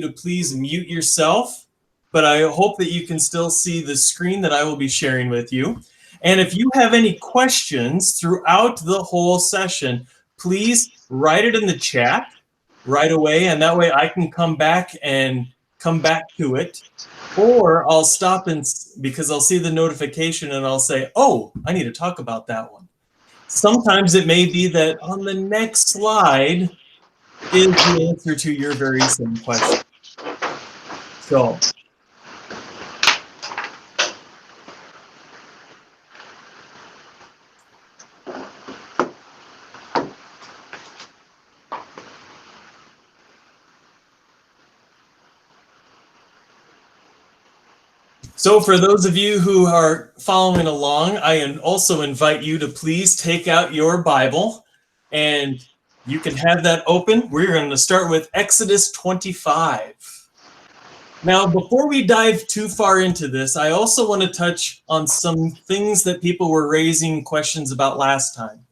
to please mute yourself, but I hope that you can still see the screen that I will be sharing with you. And if you have any questions throughout the whole session, please write it in the chat right away, and that way I can come back to it. Or I'll stop because I'll see the notification and I'll say, oh, I need to talk about that one. Sometimes it may be that on the next slide is the answer to your very same question. So for those of you who are following along, I also invite you to please take out your Bible, and you can have that open. We're going to start with Exodus 25. Now, before we dive too far into this, I also want to touch on some things that people were raising questions about last time.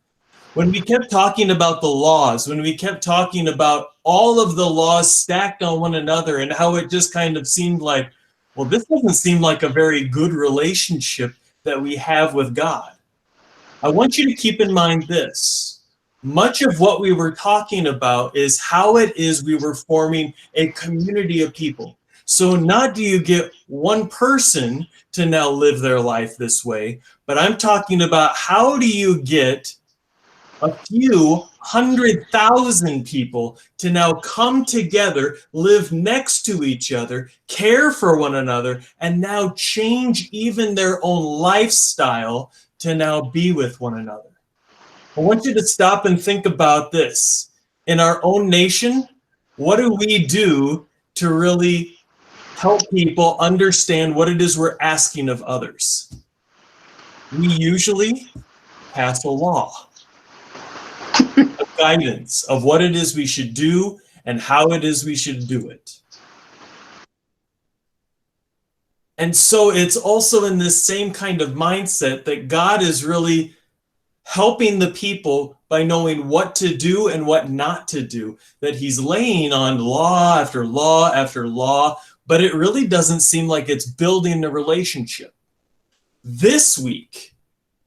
When we kept talking about the laws, when we kept talking about all of the laws stacked on one another and how it just kind of seemed like, well, this doesn't seem like a very good relationship that we have with God. I want you to keep in mind this. Much of what we were talking about is how it is we were forming a community of people. So not do you get one person to now live their life this way, but I'm talking about how do you get a few 100,000 people to now come together, live next to each other, care for one another, and now change even their own lifestyle to now be with one another. I want you to stop and think about this. In our own nation, what do we do to really help people understand what it is we're asking of others? We usually pass a law. Guidance of what it is we should do and how it is we should do it. And so it's also in this same kind of mindset that God is really helping the people by knowing what to do and what not to do, that he's laying on law after law after law, but it really doesn't seem like it's building a relationship. This week,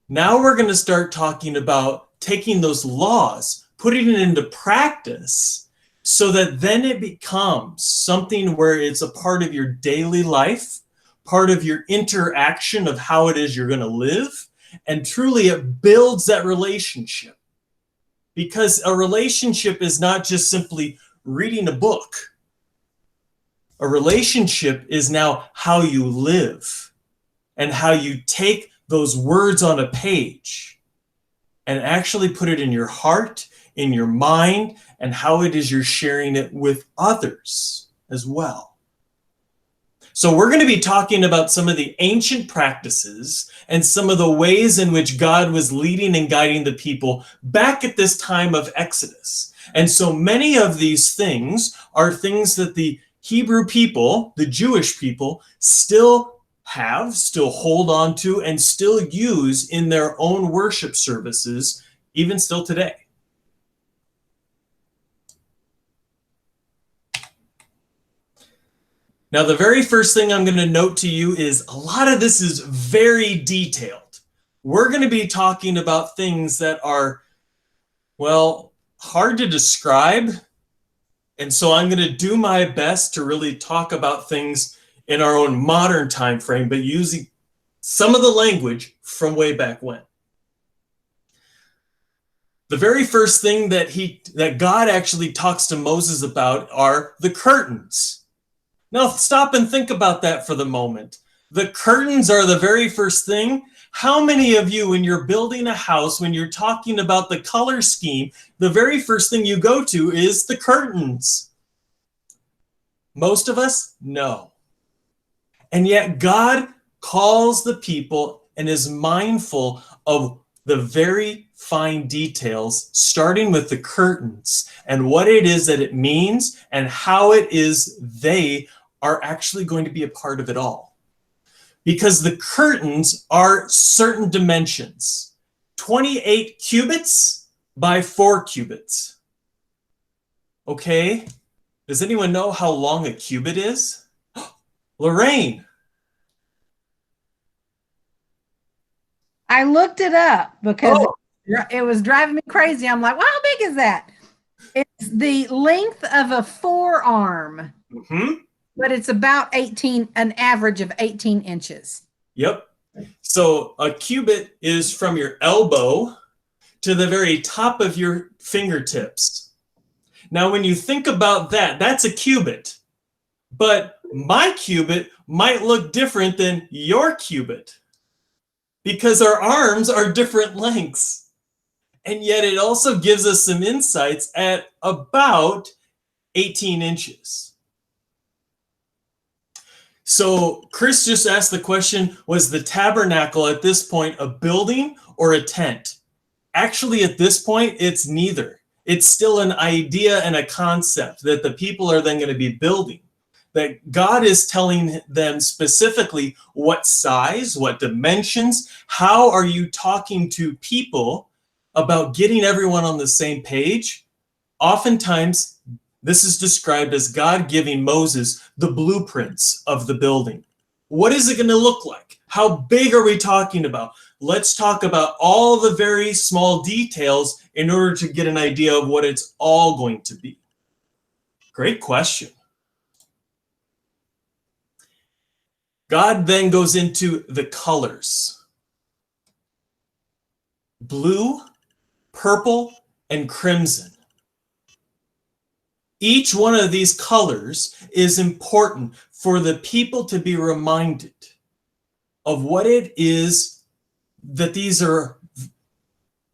now we're going to start talking about taking those laws, putting it into practice so that then it becomes something where it's a part of your daily life, part of your interaction of how it is you're going to live, and truly it builds that relationship. Because a relationship is not just simply reading a book. A relationship is now how you live and how you take those words on a page and actually put it in your heart, in your mind, and how it is you're sharing it with others as well. So we're going to be talking about some of the ancient practices and some of the ways in which God was leading and guiding the people back at this time of Exodus. And so many of these things are things that the Hebrew people, the Jewish people, still hold on to, and still use in their own worship services, even still today. Now, the very first thing I'm going to note to you is a lot of this is very detailed. We're going to be talking about things that are, well, hard to describe. And so I'm going to do my best to really talk about things in our own modern time frame, but using some of the language from way back when. The very first thing that God actually talks to Moses about are the curtains. Now stop and think about that for the moment. The curtains are the very first thing. How many of you, when you're building a house, when you're talking about the color scheme, the very first thing you go to is the curtains? Most of us, no. And yet God calls the people and is mindful of the very fine details, starting with the curtains and what it is that it means and how it is they are actually going to be a part of it all. Because the curtains are certain dimensions, 28 cubits by 4 cubits. Okay? Does anyone know how long a cubit is? Lorraine. I looked it up because Oh, it was driving me crazy. I'm like, well, how big is that? It's the length of a forearm, mm-hmm. but it's about 18, an average of 18 inches. Yep. So a cubit is from your elbow to the very top of your fingertips. Now, when you think about that, that's a cubit. But my cubit might look different than your cubit because our arms are different lengths. And yet it also gives us some insights at about 18 inches. So Chris just asked the question, was the tabernacle at this point a building or a tent? Actually, at this point, it's neither. It's still an idea and a concept that the people are then going to be building. That God is telling them specifically what size, what dimensions, how are you talking to people about getting everyone on the same page? Oftentimes, this is described as God giving Moses the blueprints of the building. What is it going to look like? How big are we talking about? Let's talk about all the very small details in order to get an idea of what it's all going to be. Great question. God then goes into the colors. Blue, purple, and crimson. Each one of these colors is important for the people to be reminded of what it is that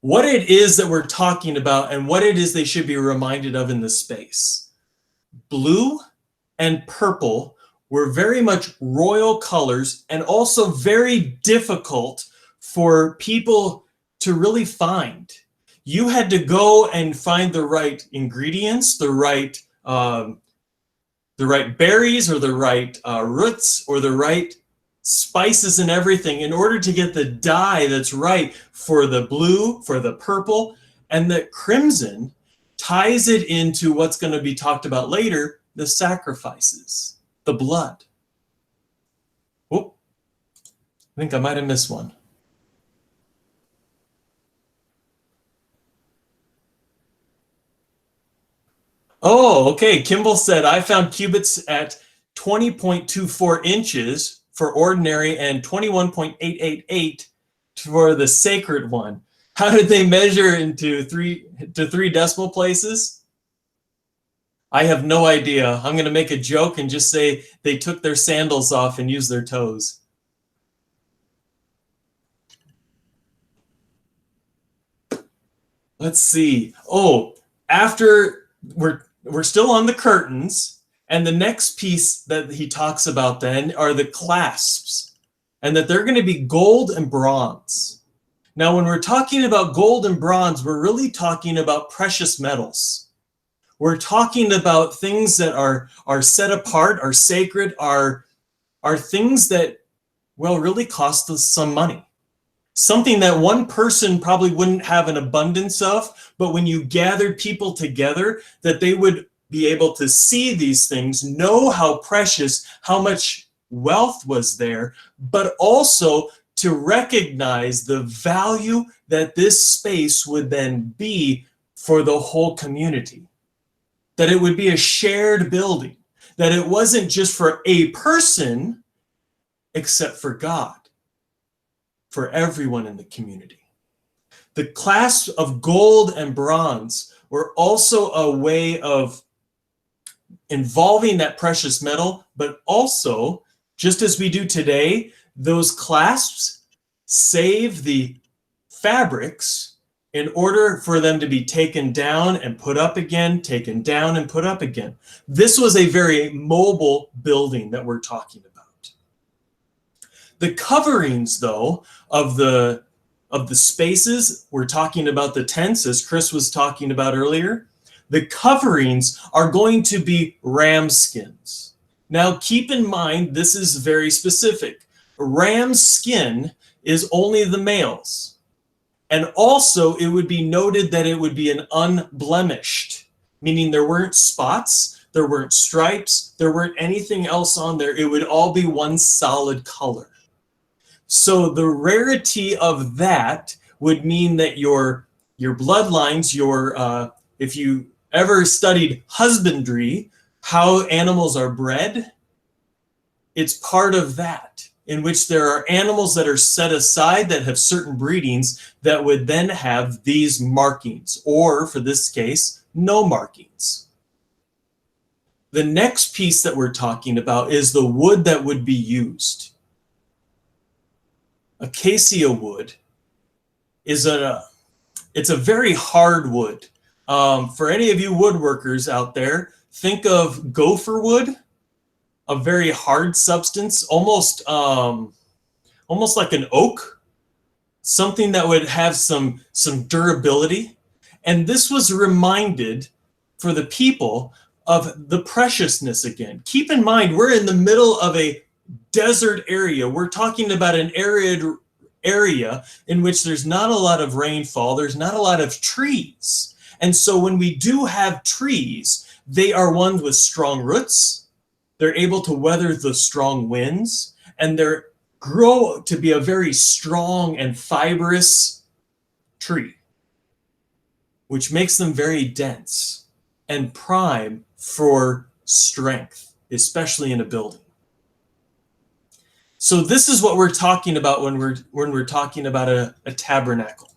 what it is that we're talking about and what it is they should be reminded of in this space. Blue and purple were very much royal colors and also very difficult for people to really find. You had to go and find the right ingredients, the right berries or the right roots or the right spices and everything in order to get the dye that's right for the blue, for the purple, and the crimson ties it into what's going to be talked about later, the sacrifices, the blood. Oh, I think I might have missed one. Oh, okay. Kimball said, I found cubits at 20.24 inches for ordinary and 21.888 for the sacred one. How did they measure into three decimal places? I have no idea. I'm going to make a joke and just say they took their sandals off and used their toes. Let's see. Oh, after we're still on the curtains, and the next piece that he talks about then are the clasps, and that they're going to be gold and bronze. Now, when we're talking about gold and bronze, we're really talking about precious metals. We're talking about things that are set apart, are sacred, are things that, well, really cost us some money. Something that one person probably wouldn't have an abundance of, but when you gathered people together, that they would be able to see these things, know how precious, how much wealth was there, but also to recognize the value that this space would then be for the whole community. That it would be a shared building, that it wasn't just for a person, except for God, for everyone in the community. The clasps of gold and bronze were also a way of involving that precious metal, but also, just as we do today, those clasps save the fabrics in order for them to be taken down and put up again, taken down and put up again. This was a very mobile building that we're talking about. The coverings, though, of the spaces, we're talking about the tents, as Chris was talking about earlier. The coverings are going to be ram skins. Now, keep in mind, this is very specific. Ram skin is only the males. And also, it would be noted that it would be an unblemished, meaning there weren't spots, there weren't stripes, there weren't anything else on there. It would all be one solid color. So the rarity of that would mean that your bloodlines, if you ever studied husbandry, how animals are bred, it's part of that, in which there are animals that are set aside that have certain breedings that would then have these markings, or for this case, no markings. The next piece that we're talking about is the wood that would be used. Acacia wood is it's a very hard wood. For any of you woodworkers out there, think of gopher wood, a very hard substance, almost like an oak, something that would have some durability. And this was reminded for the people of the preciousness again. Keep in mind, we're in the middle of a desert area. We're talking about an arid area in which there's not a lot of rainfall, there's not a lot of trees. And so when we do have trees, they are ones with strong roots, they're able to weather the strong winds, and they grow to be a very strong and fibrous tree, which makes them very dense and prime for strength, especially in a building. So this is what we're talking about when we're talking about a tabernacle.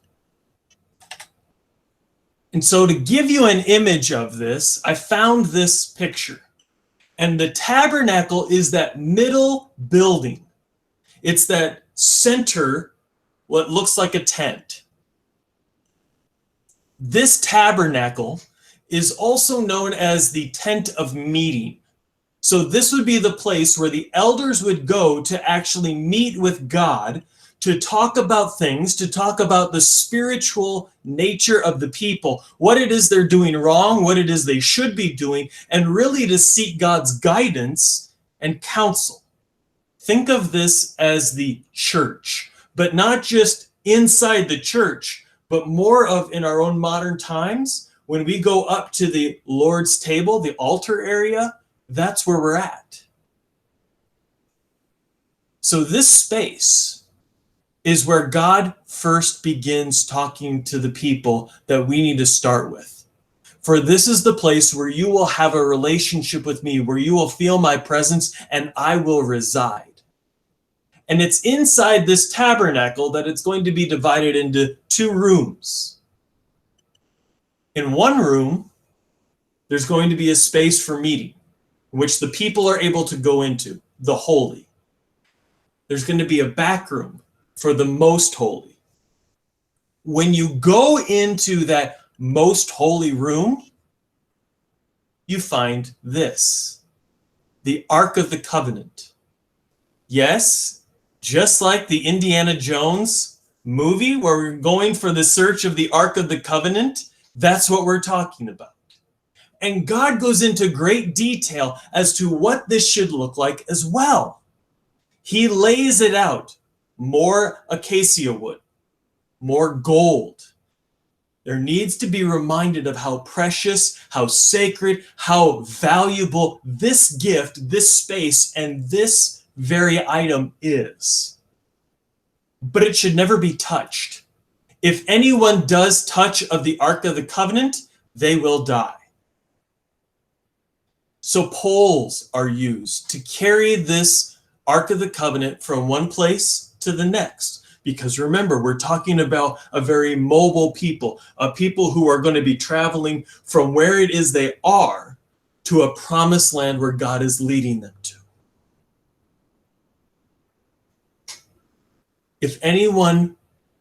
And so to give you an image of this, I found this picture. And the tabernacle is that middle building. It's that center, what looks like a tent. This tabernacle is also known as the tent of meeting. So this would be the place where the elders would go to actually meet with God, to talk about things, to talk about the spiritual nature of the people, what it is they're doing wrong, what it is they should be doing, and really to seek God's guidance and counsel. Think of this as the church, but not just inside the church, but more of in our own modern times, when we go up to the Lord's table, the altar area, that's where we're at. So this space is where God first begins talking to the people that we need to start with. For this is the place where you will have a relationship with me, where you will feel my presence and I will reside. And it's inside this tabernacle that it's going to be divided into 2 rooms. In one room, there's going to be a space for meeting, which the people are able to go into, the holy. There's going to be a back room for the most holy. When you go into that most holy room, you find this, the Ark of the Covenant. Yes, just like the Indiana Jones movie where we're going for the search of the Ark of the Covenant, that's what we're talking about. And God goes into great detail as to what this should look like as well. He lays it out. More acacia wood, more gold. There needs to be reminded of how precious, how sacred, how valuable this gift, this space, and this very item is. But it should never be touched. If anyone does touch of the Ark of the Covenant, they will die. So poles are used to carry this Ark of the Covenant from one place to the next. Because remember, we're talking about a very mobile people, a people who are going to be traveling from where it is they are to a promised land where God is leading them to. If anyone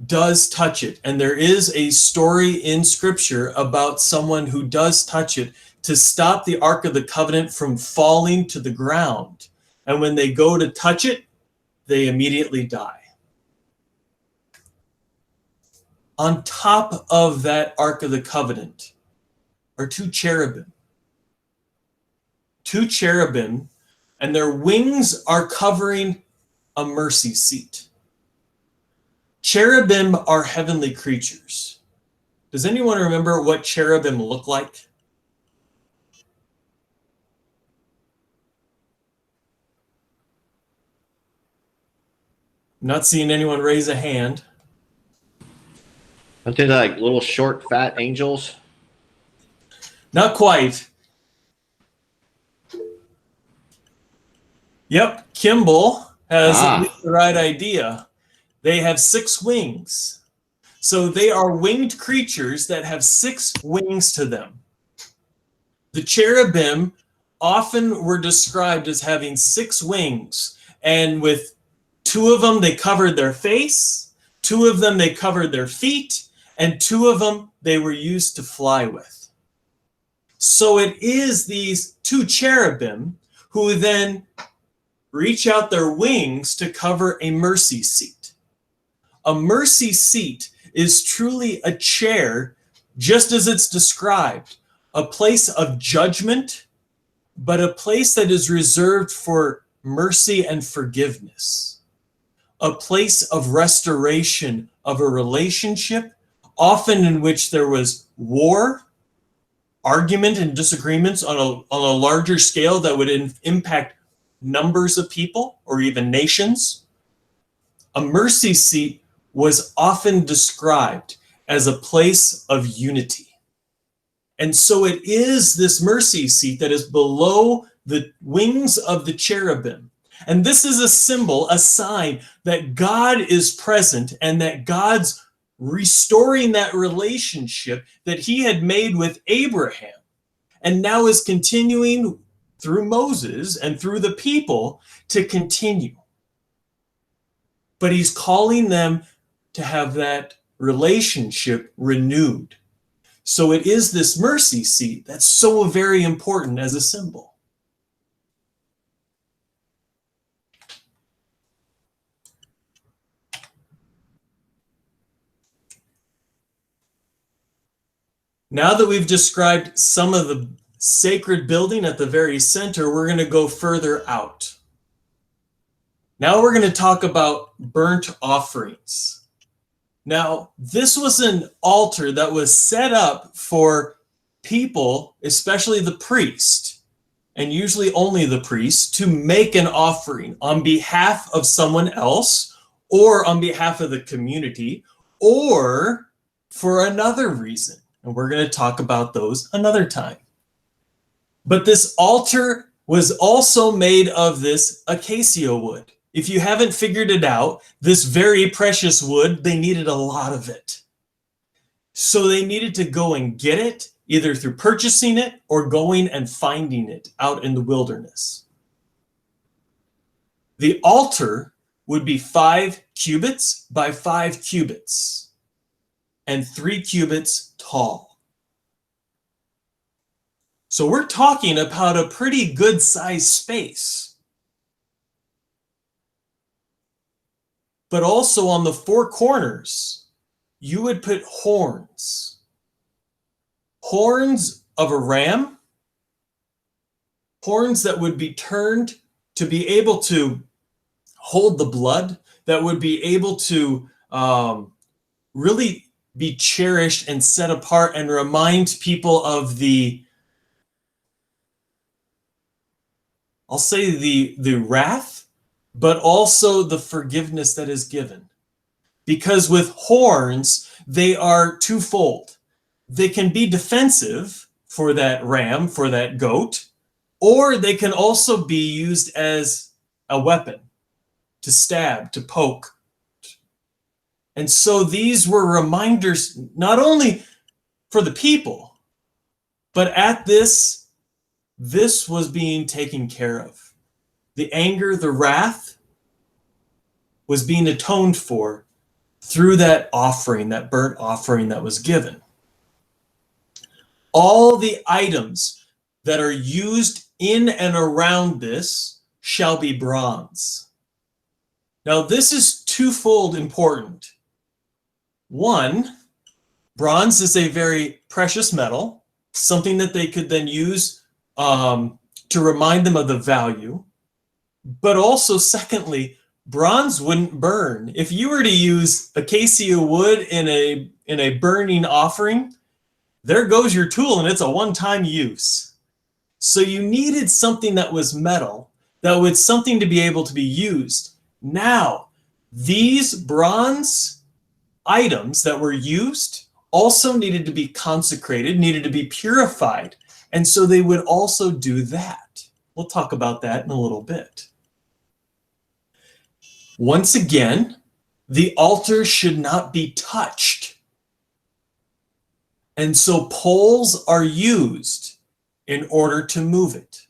does touch it, and there is a story in Scripture about someone who does touch it to stop the Ark of the Covenant from falling to the ground, and when they go to touch it, they immediately die. On top of that Ark of the Covenant are 2 cherubim. 2 cherubim, and their wings are covering a mercy seat. Cherubim are heavenly creatures. Does anyone remember what cherubim look like? I'm not seeing anyone raise a hand. Aren't they like little short, fat angels? Not quite. Yep, Kimball has at least the right idea. They have 6 wings. So they are winged creatures that have 6 wings to them. The cherubim often were described as having 6 wings, and with 2 of them they covered their face, 2 of them they covered their feet, and 2 of them they were used to fly with. So it is these 2 cherubim who then reach out their wings to cover a mercy seat. A mercy seat is truly a chair, just as it's described, a place of judgment, but a place that is reserved for mercy and forgiveness. A place of restoration of a relationship, often in which there was war, argument and disagreements on a larger scale that would impact numbers of people or even nations. A mercy seat was often described as a place of unity. And so it is this mercy seat that is below the wings of the cherubim. And this is a symbol, a sign that God is present and that God's restoring that relationship that he had made with Abraham and now is continuing through Moses and through the people to continue. But he's calling them to have that relationship renewed. So it is this mercy seat that's so very important as a symbol. Now that we've described some of the sacred building at the very center, we're going to go further out. Now we're going to talk about burnt offerings. Now, this was an altar that was set up for people, especially the priest, and usually only the priest, to make an offering on behalf of someone else or on behalf of the community or for another reason. And we're going to talk about those another time. But this altar was also made of this acacia wood. If you haven't figured it out, this very precious wood, they needed a lot of it. So they needed to go and get it, either through purchasing it or going and finding it out in the wilderness. The altar would be 5 cubits by 5 cubits and 3 cubits tall. So we're talking about a pretty good sized space. But also on the 4 corners, you would put horns. Horns of a ram. Horns that would be turned to be able to hold the blood, that would be able to really be cherished and set apart and remind people of the, I'll say the wrath, but also the forgiveness that is given. Because with horns, they are twofold. They can be defensive for that ram, for that goat, or they can also be used as a weapon to stab, to poke. And so these were reminders not only for the people, but at this was being taken care of. The anger, the wrath was being atoned for through that offering, that burnt offering that was given. All the items that are used in and around this shall be bronze. Now, this is twofold important. One, bronze is a very precious metal, something that they could then use to remind them of the value. But also, secondly, bronze wouldn't burn. If you were to use acacia wood in a burning offering, there goes your tool and it's a one-time use. So you needed something that was metal, that was something to be able to be used. Now, These bronze items that were used also needed to be consecrated, needed to be purified. And so they would also do that. We'll talk about that in a little bit. Once again, the altar should not be touched. And so poles are used in order to move it.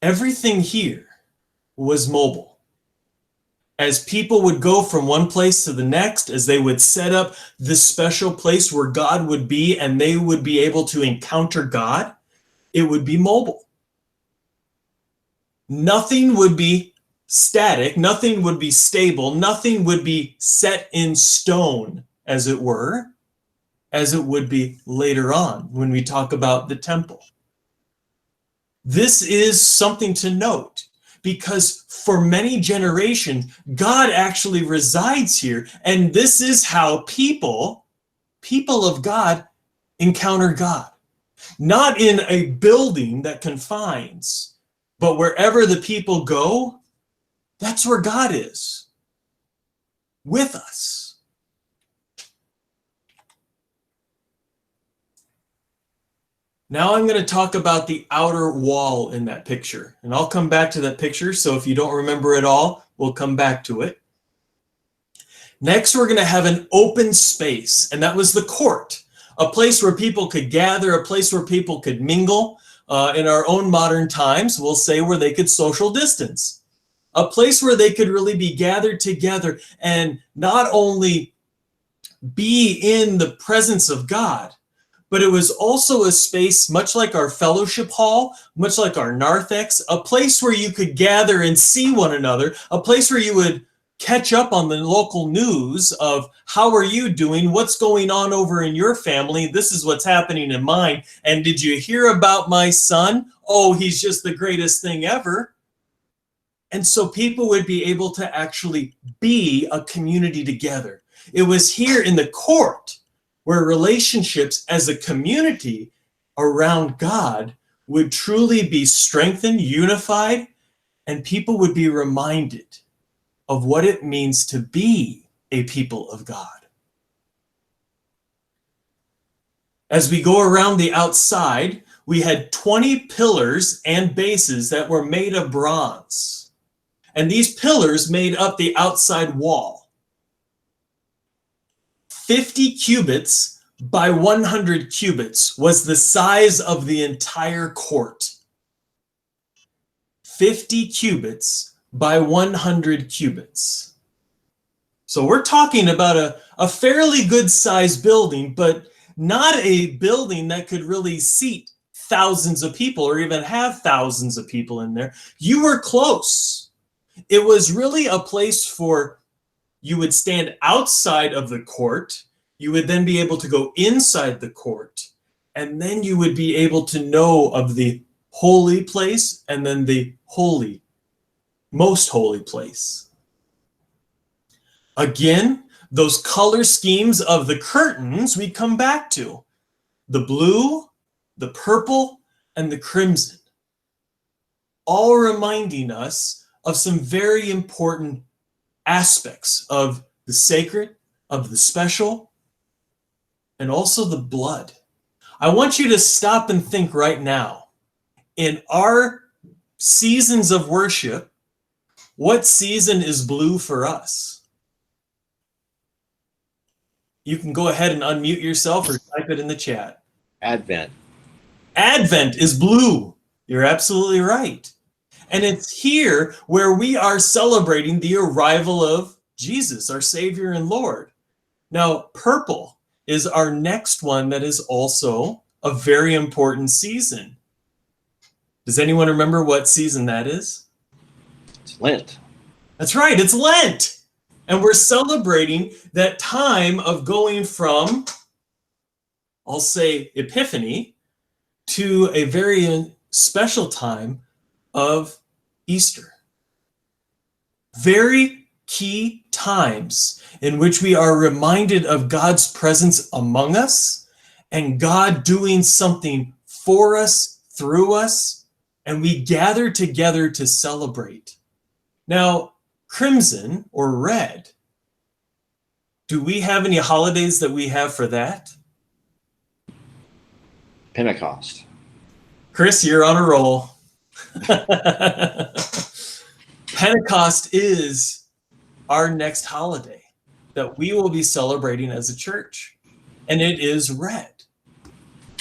Everything here was mobile. As people would go from one place to the next, as they would set up this special place where God would be and they would be able to encounter God, it would be mobile. Nothing would be static, nothing would be stable, nothing would be set in stone, as it were, as it would be later on when we talk about the temple. This is something to note, because for many generations, God actually resides here, and this is how people of God encounter God. Not in a building that confines, but wherever the people go, that's where God is, with us. Now I'm going to talk about the outer wall in that picture, and I'll come back to that picture, so if you don't remember it all, we'll come back to it. Next, we're going to have an open space, and that was the court, a place where people could gather, a place where people could mingle. In our own modern times, we'll say where they could social distance. A place where they could really be gathered together and not only be in the presence of God, but it was also a space, much like our fellowship hall, much like our narthex, a place where you could gather and see one another, a place where you would catch up on the local news of how are you doing, what's going on over in your family, this is what's happening in mine, and did you hear about my son? Oh, he's just the greatest thing ever. And so people would be able to actually be a community together. It was here in the court where relationships as a community around God would truly be strengthened, unified, and people would be reminded of what it means to be a people of God. As we go around the outside, we had 20 pillars and bases that were made of bronze. And these pillars made up the outside wall. 50 cubits by 100 cubits was the size of the entire court. 50 cubits by 100 cubits. So we're talking about a fairly good sized building, but not a building that could really seat thousands of people or even have thousands of people in there. You were close. It was really a place for, you would stand outside of the court, you would then be able to go inside the court, and then you would be able to know of the holy place and then the holy, most holy place. Again, those color schemes of the curtains we come back to. The blue, the purple, and the crimson. All reminding us of some very important aspects of the sacred, of the special, and also the blood. I want you to stop and think right now. In our seasons of worship, what season is blue for us? You can go ahead and unmute yourself or type it in the chat. Advent. Advent is blue. You're absolutely right. And it's here where we are celebrating the arrival of Jesus, our Savior and Lord. Now, purple is our next one that is also a very important season. Does anyone remember what season that is? It's Lent. That's right, it's Lent. And we're celebrating that time of going from, I'll say, Epiphany to a very special time of Easter. Very key times in which we are reminded of God's presence among us and God doing something for us, through us, and we gather together to celebrate. Now, crimson or red, do we have any holidays that we have for that? Pentecost. Chris, you're on a roll. Pentecost is our next holiday that we will be celebrating as a church, and it is red.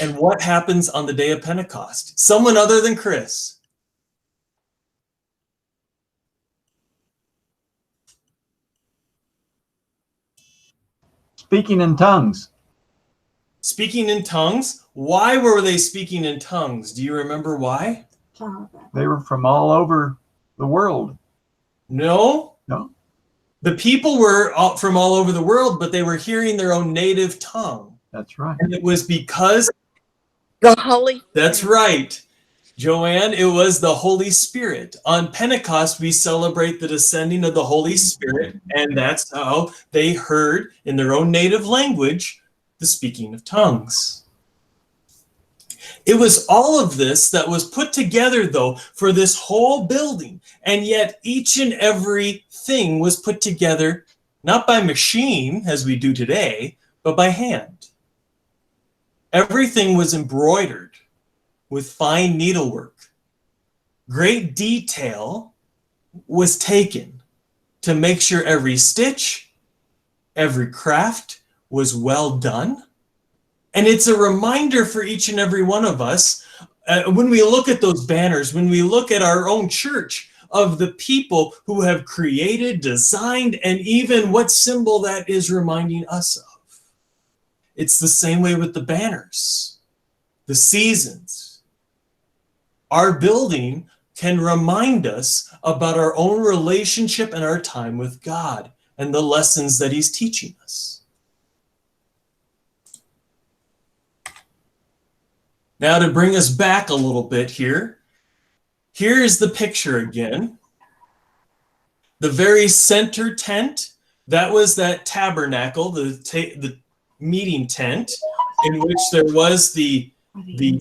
And what happens on the day of Pentecost? Someone other than Chris. Speaking in tongues. Speaking in tongues? Why were they speaking in tongues? Do you remember why? They were from all over the world. No. No. The people were from all over the world, but they were hearing their own native tongue. That's right. And it was because... The Holy Spirit. That's right, Joanne. It was the Holy Spirit. On Pentecost, we celebrate the descending of the Holy Spirit, and that's how they heard in their own native language the speaking of tongues. It was all of this that was put together, though, for this whole building, and yet each and every thing was put together not by machine, as we do today, but by hand. Everything was embroidered with fine needlework. Great detail was taken to make sure every stitch, every craft was well done. And it's a reminder for each and every one of us, when we look at those banners, when we look at our own church, of the people who have created, designed, and even what symbol that is reminding us of. It's the same way with the banners, the seasons. Our building can remind us about our own relationship and our time with God and the lessons that He's teaching us. Now, to bring us back a little bit here, here is the picture again. The very center tent, that was that tabernacle, the meeting tent, in which there was the meeting,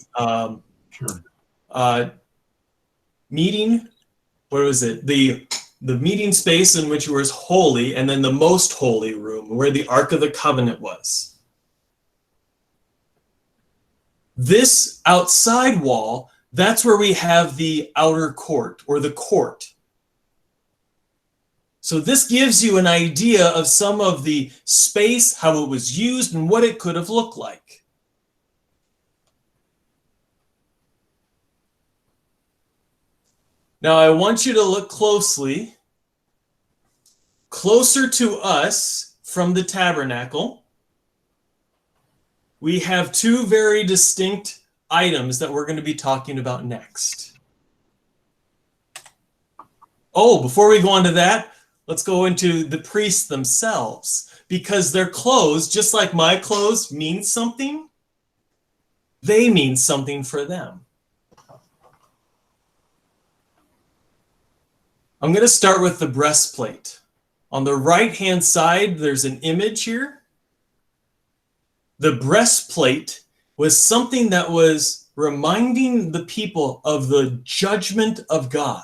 what was it? The meeting space in which was holy, and then the most holy room where the Ark of the Covenant was. This outside wall, that's where we have the outer court or the court. So this gives you an idea of some of the space, how it was used, and what it could have looked like. Now I want you to look closely, closer to us from the tabernacle. We have two very distinct items that we're going to be talking about next. Oh, before we go on to that, let's go into the priests themselves, because their clothes, just like my clothes, mean something. They mean something for them. I'm going to start with the breastplate. On the right-hand side, there's an image here. The breastplate was something that was reminding the people of the judgment of God.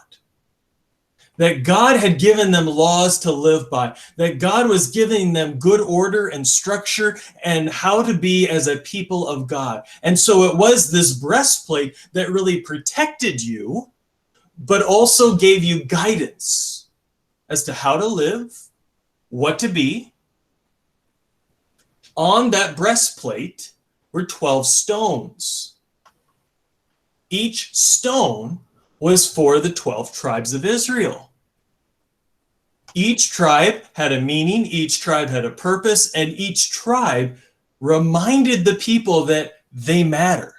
That God had given them laws to live by. That God was giving them good order and structure and how to be as a people of God. And so it was this breastplate that really protected you, but also gave you guidance as to how to live, what to be. On that breastplate were 12 stones. Each stone was for the 12 tribes of Israel. Each tribe had a meaning, each tribe had a purpose, and each tribe reminded the people that they matter.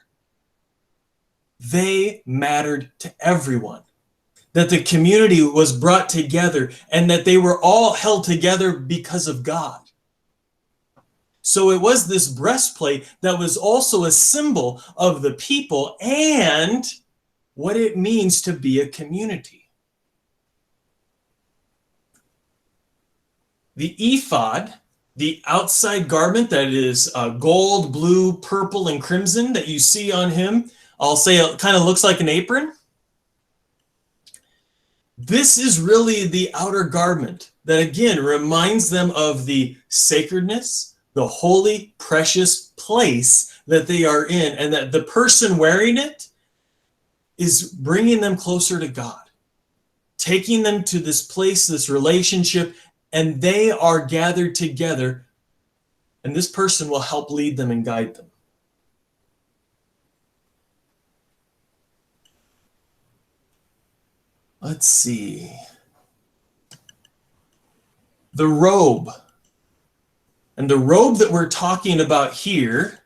They mattered to everyone. That the community was brought together and that they were all held together because of God. So it was this breastplate that was also a symbol of the people and what it means to be a community. The ephod, the outside garment that is gold, blue, purple, and crimson that you see on him, I'll say it kind of looks like an apron. this is really the outer garment that again reminds them of the sacredness, the holy, precious place that they are in, and that the person wearing it is bringing them closer to God, taking them to this place, this relationship, and they are gathered together, and this person will help lead them and guide them. Let's see. The robe. And the robe that we're talking about here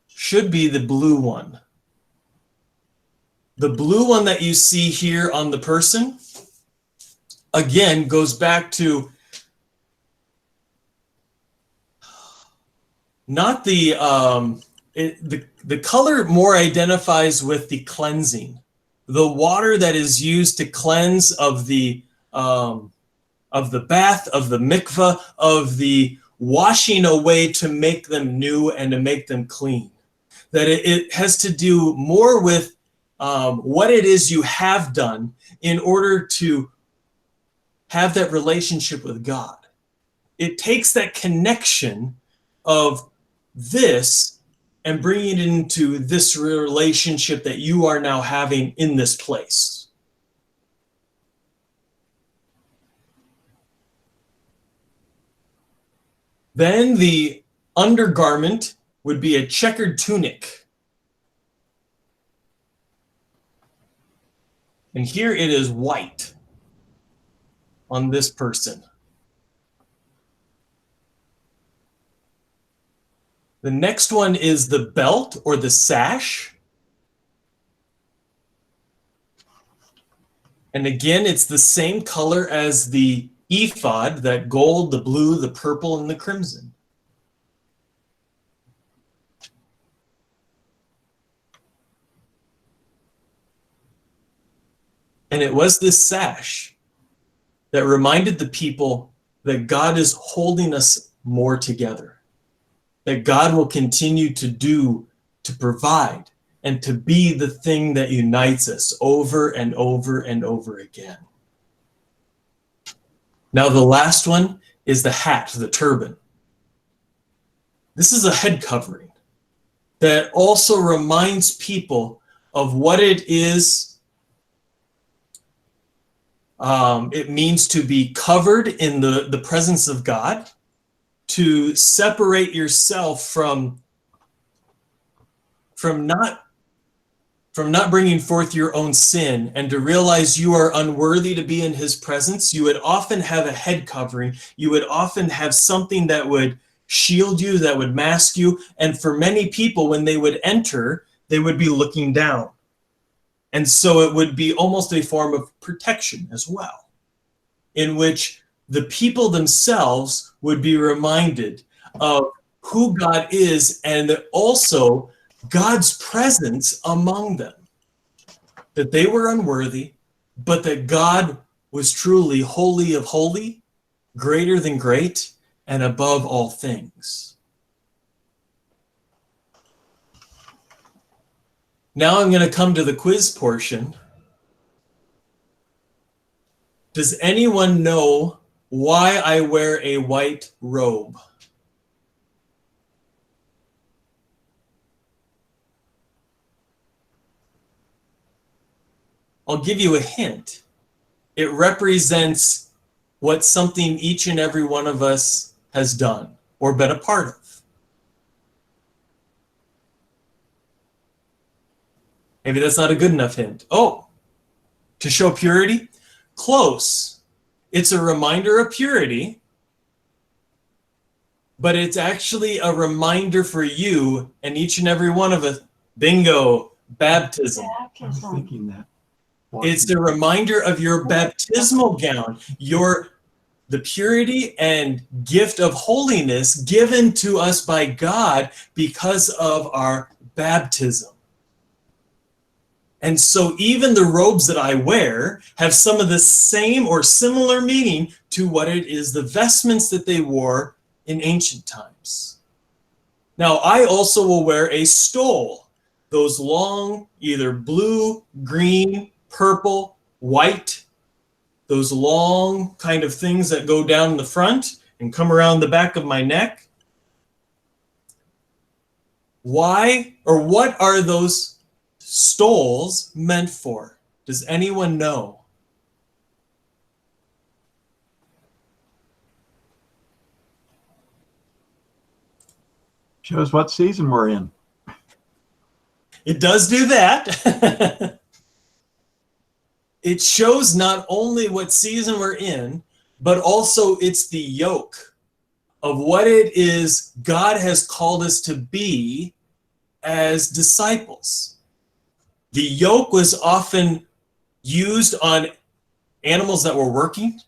should be the blue one. The blue one that you see here on the person, again, goes back to not the color more identifies with the cleansing. The water that is used to cleanse of the bath, of the mikveh, of the washing away to make them new and to make them clean. That it has to do more with what it is you have done in order to have that relationship with God. It takes that connection of this and bringing it into this relationship that you are now having in this place. Then the undergarment would be a checkered tunic. And here it is white on this person. The next one is the belt or the sash. And again, it's the same color as the ephod, that gold, the blue, the purple, and the crimson. And it was this sash that reminded the people that God is holding us more together. That God will continue to provide, and to be the thing that unites us over and over and over again. Now the last one is the hat, the turban. This is a head covering that also reminds people of what it is. It means to be covered in the presence of God, to separate yourself from not bringing forth your own sin, and to realize you are unworthy to be in his presence. You would often have a head covering. You would often have something that would shield you, that would mask you. And for many people, when they would enter, they would be looking down. And so it would be almost a form of protection as well, in which the people themselves would be reminded of who God is, and also God's presence among them. That they were unworthy, but that God was truly holy of holy, greater than great, and above all things. Now I'm going to come to the quiz portion. Does anyone know why I wear a white robe? I'll give you a hint. It represents what something each and every one of us has done or been a part of. Maybe that's not a good enough hint. Oh, to show purity? Close. It's a reminder of purity, but it's actually a reminder for you and each and every one of us. Bingo, baptism. I was thinking that. It's a reminder of your baptismal gown, the purity and gift of holiness given to us by God because of our baptism. And so even the robes that I wear have some of the same or similar meaning to what it is, the vestments that they wore in ancient times. Now, I also will wear a stole, those long, either blue, green, purple, white those long kind of things that go down the front and come around the back of my neck. Why or what are those stoles meant for? Does anyone know? Shows what season we're in. It does do that. It shows not only what season we're in, but also it's the yoke of what it is God has called us to be as disciples. The yoke was often used on animals that were working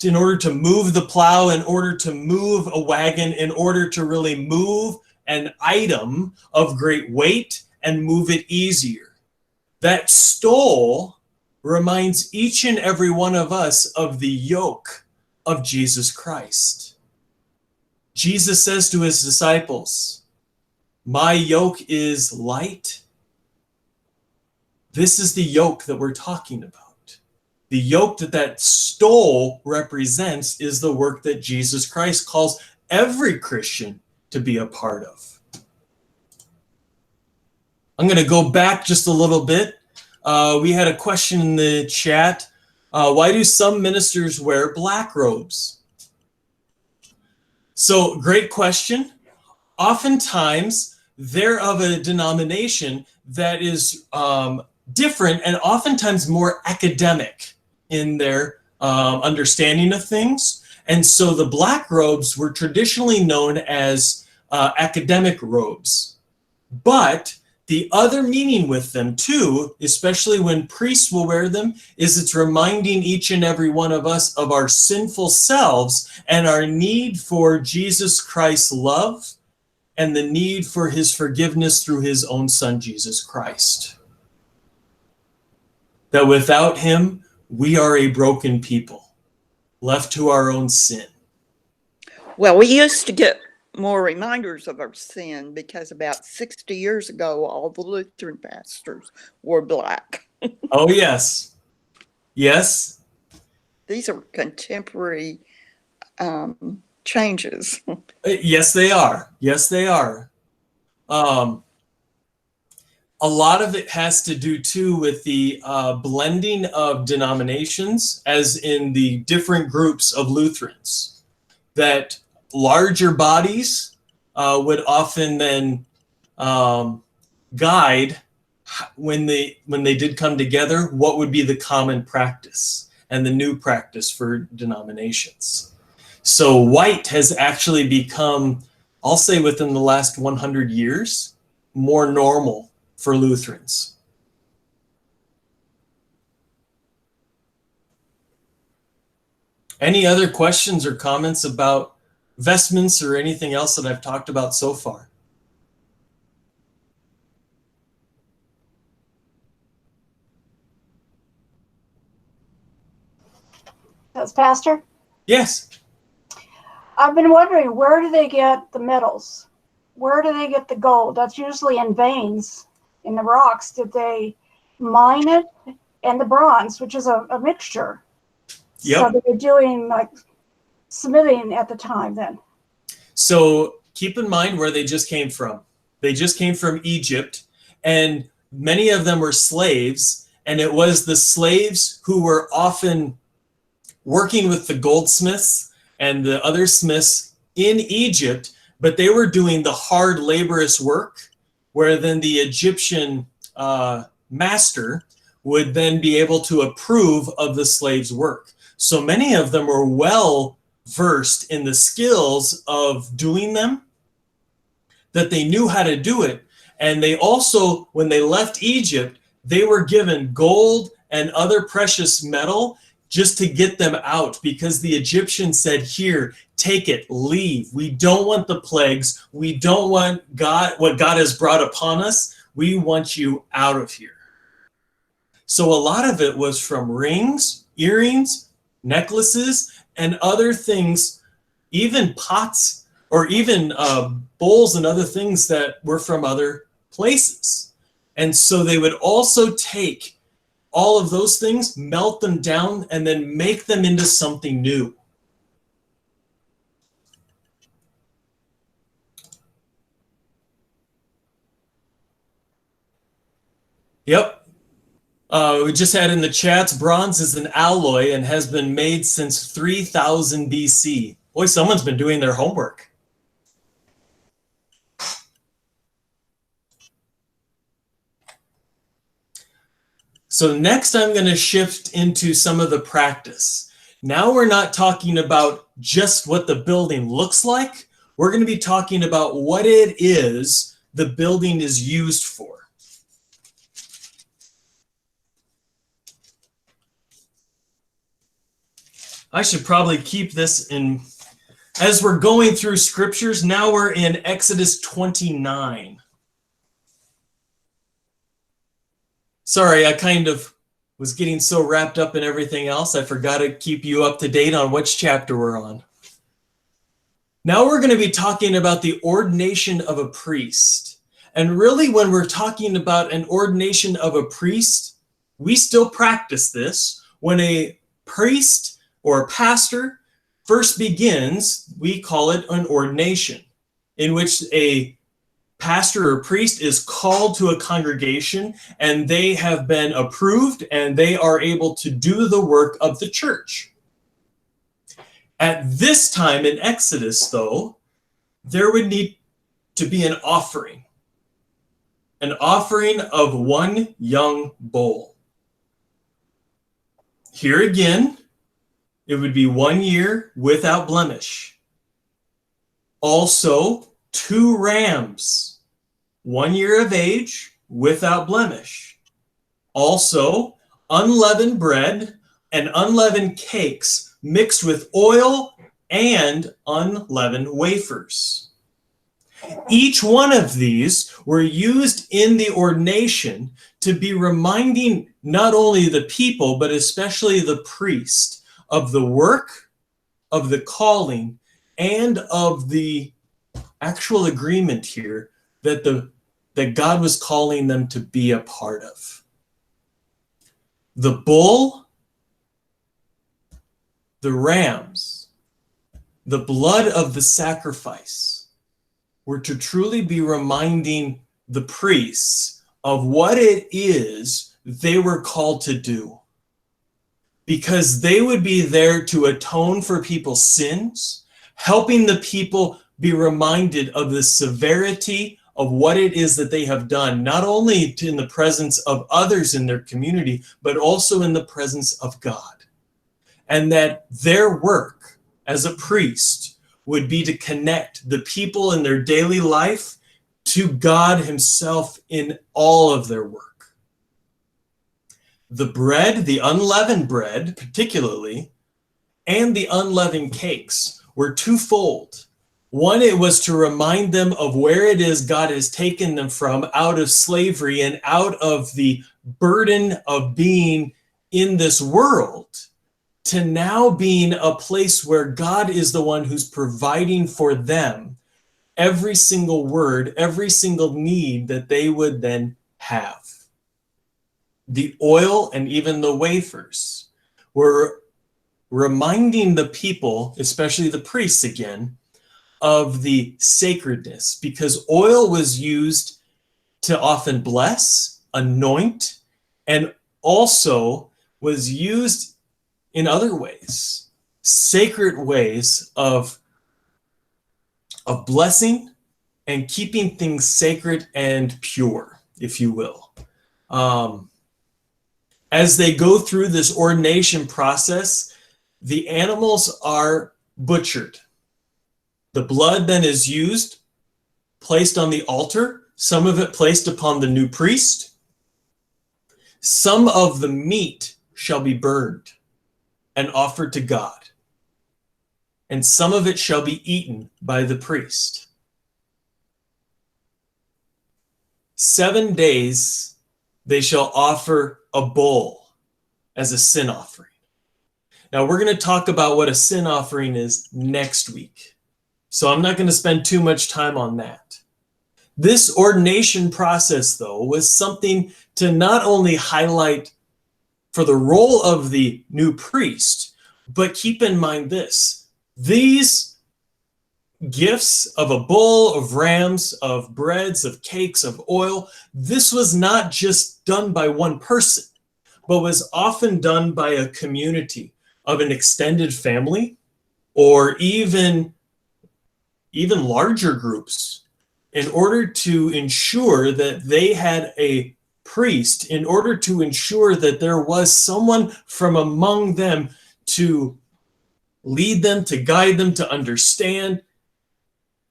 in order to move the plow, in order to move a wagon, in order to really move an item of great weight and move it easier. That stole reminds each and every one of us of the yoke of Jesus Christ. Jesus says to his disciples, "My yoke is light." This is the yoke that we're talking about. The yoke that stole represents is the work that Jesus Christ calls every Christian to be a part of. I'm going to go back just a little bit. We had a question in the chat. Why do some ministers wear black robes? So, great question. Oftentimes, they're of a denomination that is different and oftentimes more academic in their understanding of things. And so the black robes were traditionally known as academic robes. But the other meaning with them too, especially when priests will wear them, is it's reminding each and every one of us of our sinful selves and our need for Jesus Christ's love and the need for his forgiveness through his own son, Jesus Christ. That without him, we are a broken people, left to our own sin. Well, we used to get more reminders of our sin because about 60 years ago, all the Lutheran pastors wore black. Oh, yes. Yes. These are contemporary changes. Yes, they are. Yes, they are. A lot of it has to do too with the blending of denominations, as in the different groups of Lutherans, that larger bodies would often then guide when they did come together, what would be the common practice and the new practice for denominations. So white has actually become, I'll say within the last 100 years, more normal for Lutherans. Any other questions or comments about vestments or anything else that I've talked about so far? That's Pastor. Yes. I've been wondering, where do they get the metals? Where do they get the gold? That's usually in veins in the rocks. Did they mine it? And the bronze, which is a mixture. Yep. So they were doing like smithing at the time then. So keep in mind where they just came from. They just came from Egypt, and many of them were slaves, and it was the slaves who were often working with the goldsmiths and the other smiths in Egypt, but they were doing the hard, laborious work, where then the Egyptian master would then be able to approve of the slave's work. So many of them were well versed in the skills of doing them, that they knew how to do it. And they also, when they left Egypt, they were given gold and other precious metal just to get them out, because the Egyptians said, "Here, take it, leave. We don't want the plagues. We don't want what God has brought upon us. We want you out of here." So a lot of it was from rings, earrings, necklaces, and other things, even pots or even bowls and other things that were from other places. And so they would also take all of those things, melt them down, and then make them into something new. Yep. We just had in the chats, bronze is an alloy and has been made since 3000 BC. Boy, someone's been doing their homework. So next I'm going to shift into some of the practice. Now we're not talking about just what the building looks like. We're going to be talking about what it is the building is used for. I should probably keep this in, as we're going through scriptures, now we're in Exodus 29. Sorry, I kind of was getting so wrapped up in everything else, I forgot to keep you up to date on which chapter we're on. Now we're going to be talking about the ordination of a priest. And really, when we're talking about an ordination of a priest, we still practice this. When a priest or a pastor first begins, we call it an ordination, in which a pastor or priest is called to a congregation and they have been approved and they are able to do the work of the church. At this time in Exodus, though, there would need to be an offering of one young bull. Here again, it would be 1 year without blemish. Also, 2 rams, 1 year of age without blemish. Also, unleavened bread and unleavened cakes mixed with oil and unleavened wafers. Each one of these were used in the ordination to be reminding not only the people, but especially the priest of the work, of the calling, and of the actual agreement here that God was calling them to be a part of. The bull, the rams, the blood of the sacrifice were to truly be reminding the priests of what it is they were called to do. Because they would be there to atone for people's sins, helping the people be reminded of the severity of what it is that they have done, not only in the presence of others in their community, but also in the presence of God. And that their work as a priest would be to connect the people in their daily life to God himself in all of their work. The bread, the unleavened bread particularly, and the unleavened cakes were twofold. One, it was to remind them of where it is God has taken them from, out of slavery and out of the burden of being in this world, to now being a place where God is the one who's providing for them every single word, every single need that they would then have. The oil and even the wafers were reminding the people, especially the priests again, of the sacredness, because oil was used to often bless, anoint, and also was used in other ways, sacred ways of blessing and keeping things sacred and pure, if you will. As they go through this ordination process, the animals are butchered. The blood then is used, placed on the altar, some of it placed upon the new priest. Some of the meat shall be burned and offered to God, and some of it shall be eaten by the priest. 7 days they shall offer a bull as a sin offering. Now we're going to talk about what a sin offering is next week, so I'm not going to spend too much time on that. This ordination process, though, was something to not only highlight for the role of the new priest. But keep in mind this, these gifts of a bull, of rams, of breads, of cakes, of oil, this was not just done by one person, but was often done by a community of an extended family, or even larger groups, in order to ensure that they had a priest, in order to ensure that there was someone from among them to lead them, to guide them, to understand,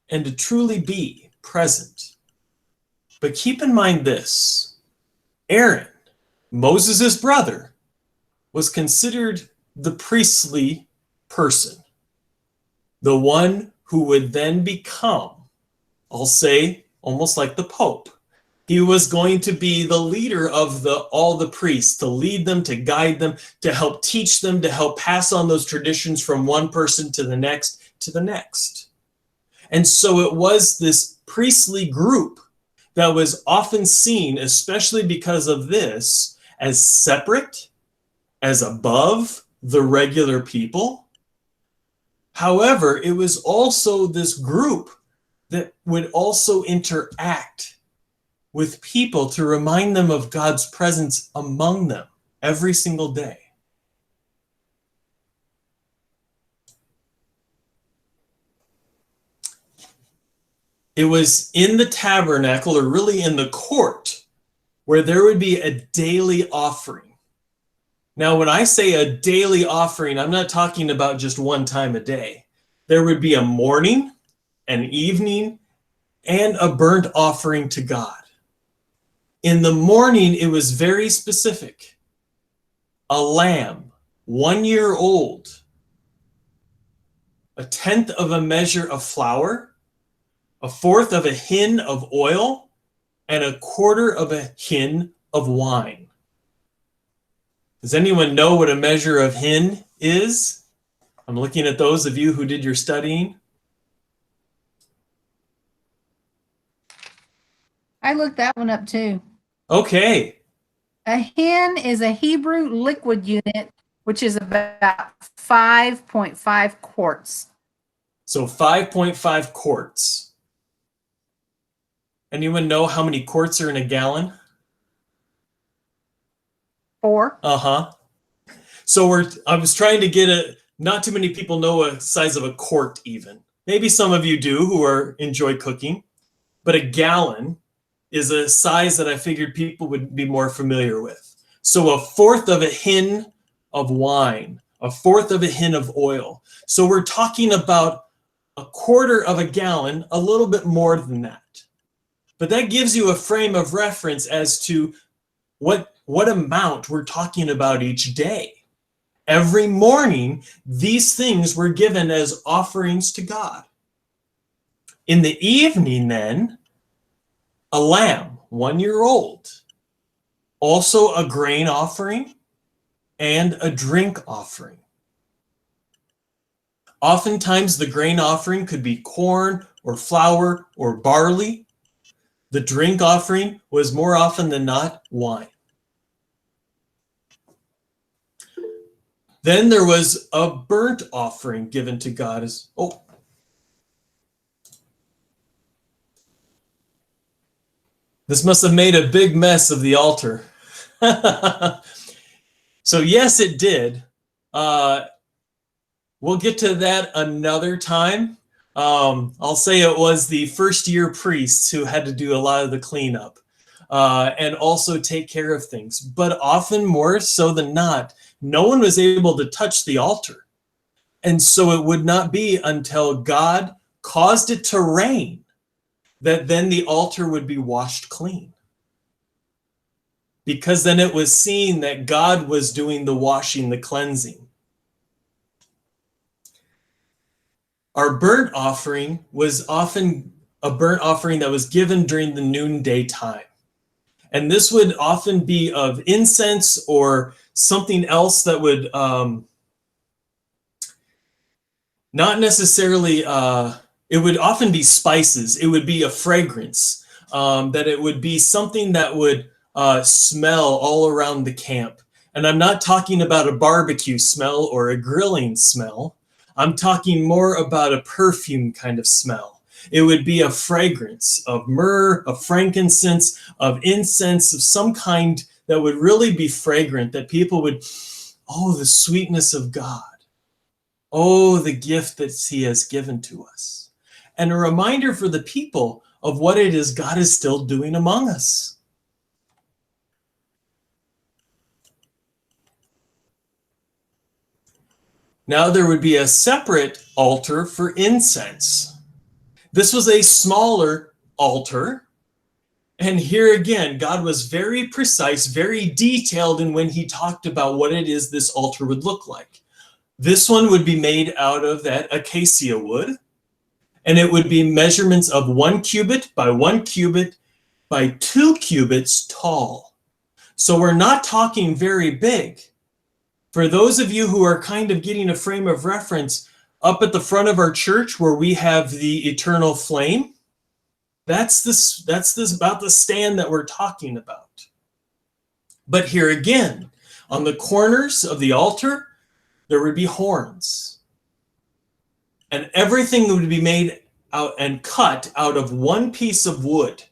and to truly be present. But keep in mind this, Aaron, Moses' brother, was considered the priestly person, the one who would then become, I'll say, almost like the Pope. He was going to be the leader of all the priests, to lead them, to guide them, to help teach them, to help pass on those traditions from one person to the next, to the next. And so it was this priestly group that was often seen, especially because of this, as separate, as above the regular people. However, it was also this group that would also interact with people to remind them of God's presence among them every single day. It was in the tabernacle, or really in the court, where there would be a daily offering. Now, when I say a daily offering, I'm not talking about just one time a day. There would be a morning, an evening, and a burnt offering to God. In the morning, it was very specific. A lamb, 1 year old, a tenth of a measure of flour, a fourth of a hin of oil, and a quarter of a hin of wine. Does anyone know what a measure of hin is? I'm looking at those of you who did your studying. I looked that one up too. Okay. A hin is a Hebrew liquid unit, which is about 5.5 quarts. So 5.5 quarts. Anyone know how many quarts are in a gallon? 4. Uh-huh. So I was trying to get not too many people know a size of a quart even. Maybe some of you do who enjoy cooking, but a gallon is a size that I figured people would be more familiar with. So a fourth of a hin of wine, a fourth of a hin of oil. So we're talking about a quarter of a gallon, a little bit more than that. But that gives you a frame of reference as to what amount we're talking about each day. Every morning, these things were given as offerings to God. In the evening, then, a lamb, 1 year old, also a grain offering and a drink offering. Oftentimes, the grain offering could be corn or flour or barley. The drink offering was more often than not wine. Then there was a burnt offering given to God as, this must have made a big mess of the altar. So yes, it did. We'll get to that another time. I'll say it was the first year priests who had to do a lot of the cleanup and also take care of things. But often, more so than not, no one was able to touch the altar. And so it would not be until God caused it to rain that then the altar would be washed clean. Because then it was seen that God was doing the washing, the cleansing. Our burnt offering was often a burnt offering that was given during the noonday time. And this would often be of incense or something else that would not necessarily, it would often be spices. It would be a fragrance, that it would be something that would smell all around the camp. And I'm not talking about a barbecue smell or a grilling smell. I'm talking more about a perfume kind of smell. It would be a fragrance of myrrh, of frankincense, of incense, of some kind that would really be fragrant, that people would, oh, the sweetness of God. Oh, the gift that he has given to us. And a reminder for the people of what it is God is still doing among us. Now there would be a separate altar for incense. This was a smaller altar. And here again, God was very precise, very detailed in when he talked about what it is this altar would look like. This one would be made out of that acacia wood, and it would be measurements of 1 cubit by 1 cubit by 2 cubits tall. So we're not talking very big. For those of you who are kind of getting a frame of reference, up at the front of our church where we have the eternal flame, that's about the stand that we're talking about. But here again, on the corners of the altar, there would be horns. And everything would be made out and cut out of 1 piece of wood.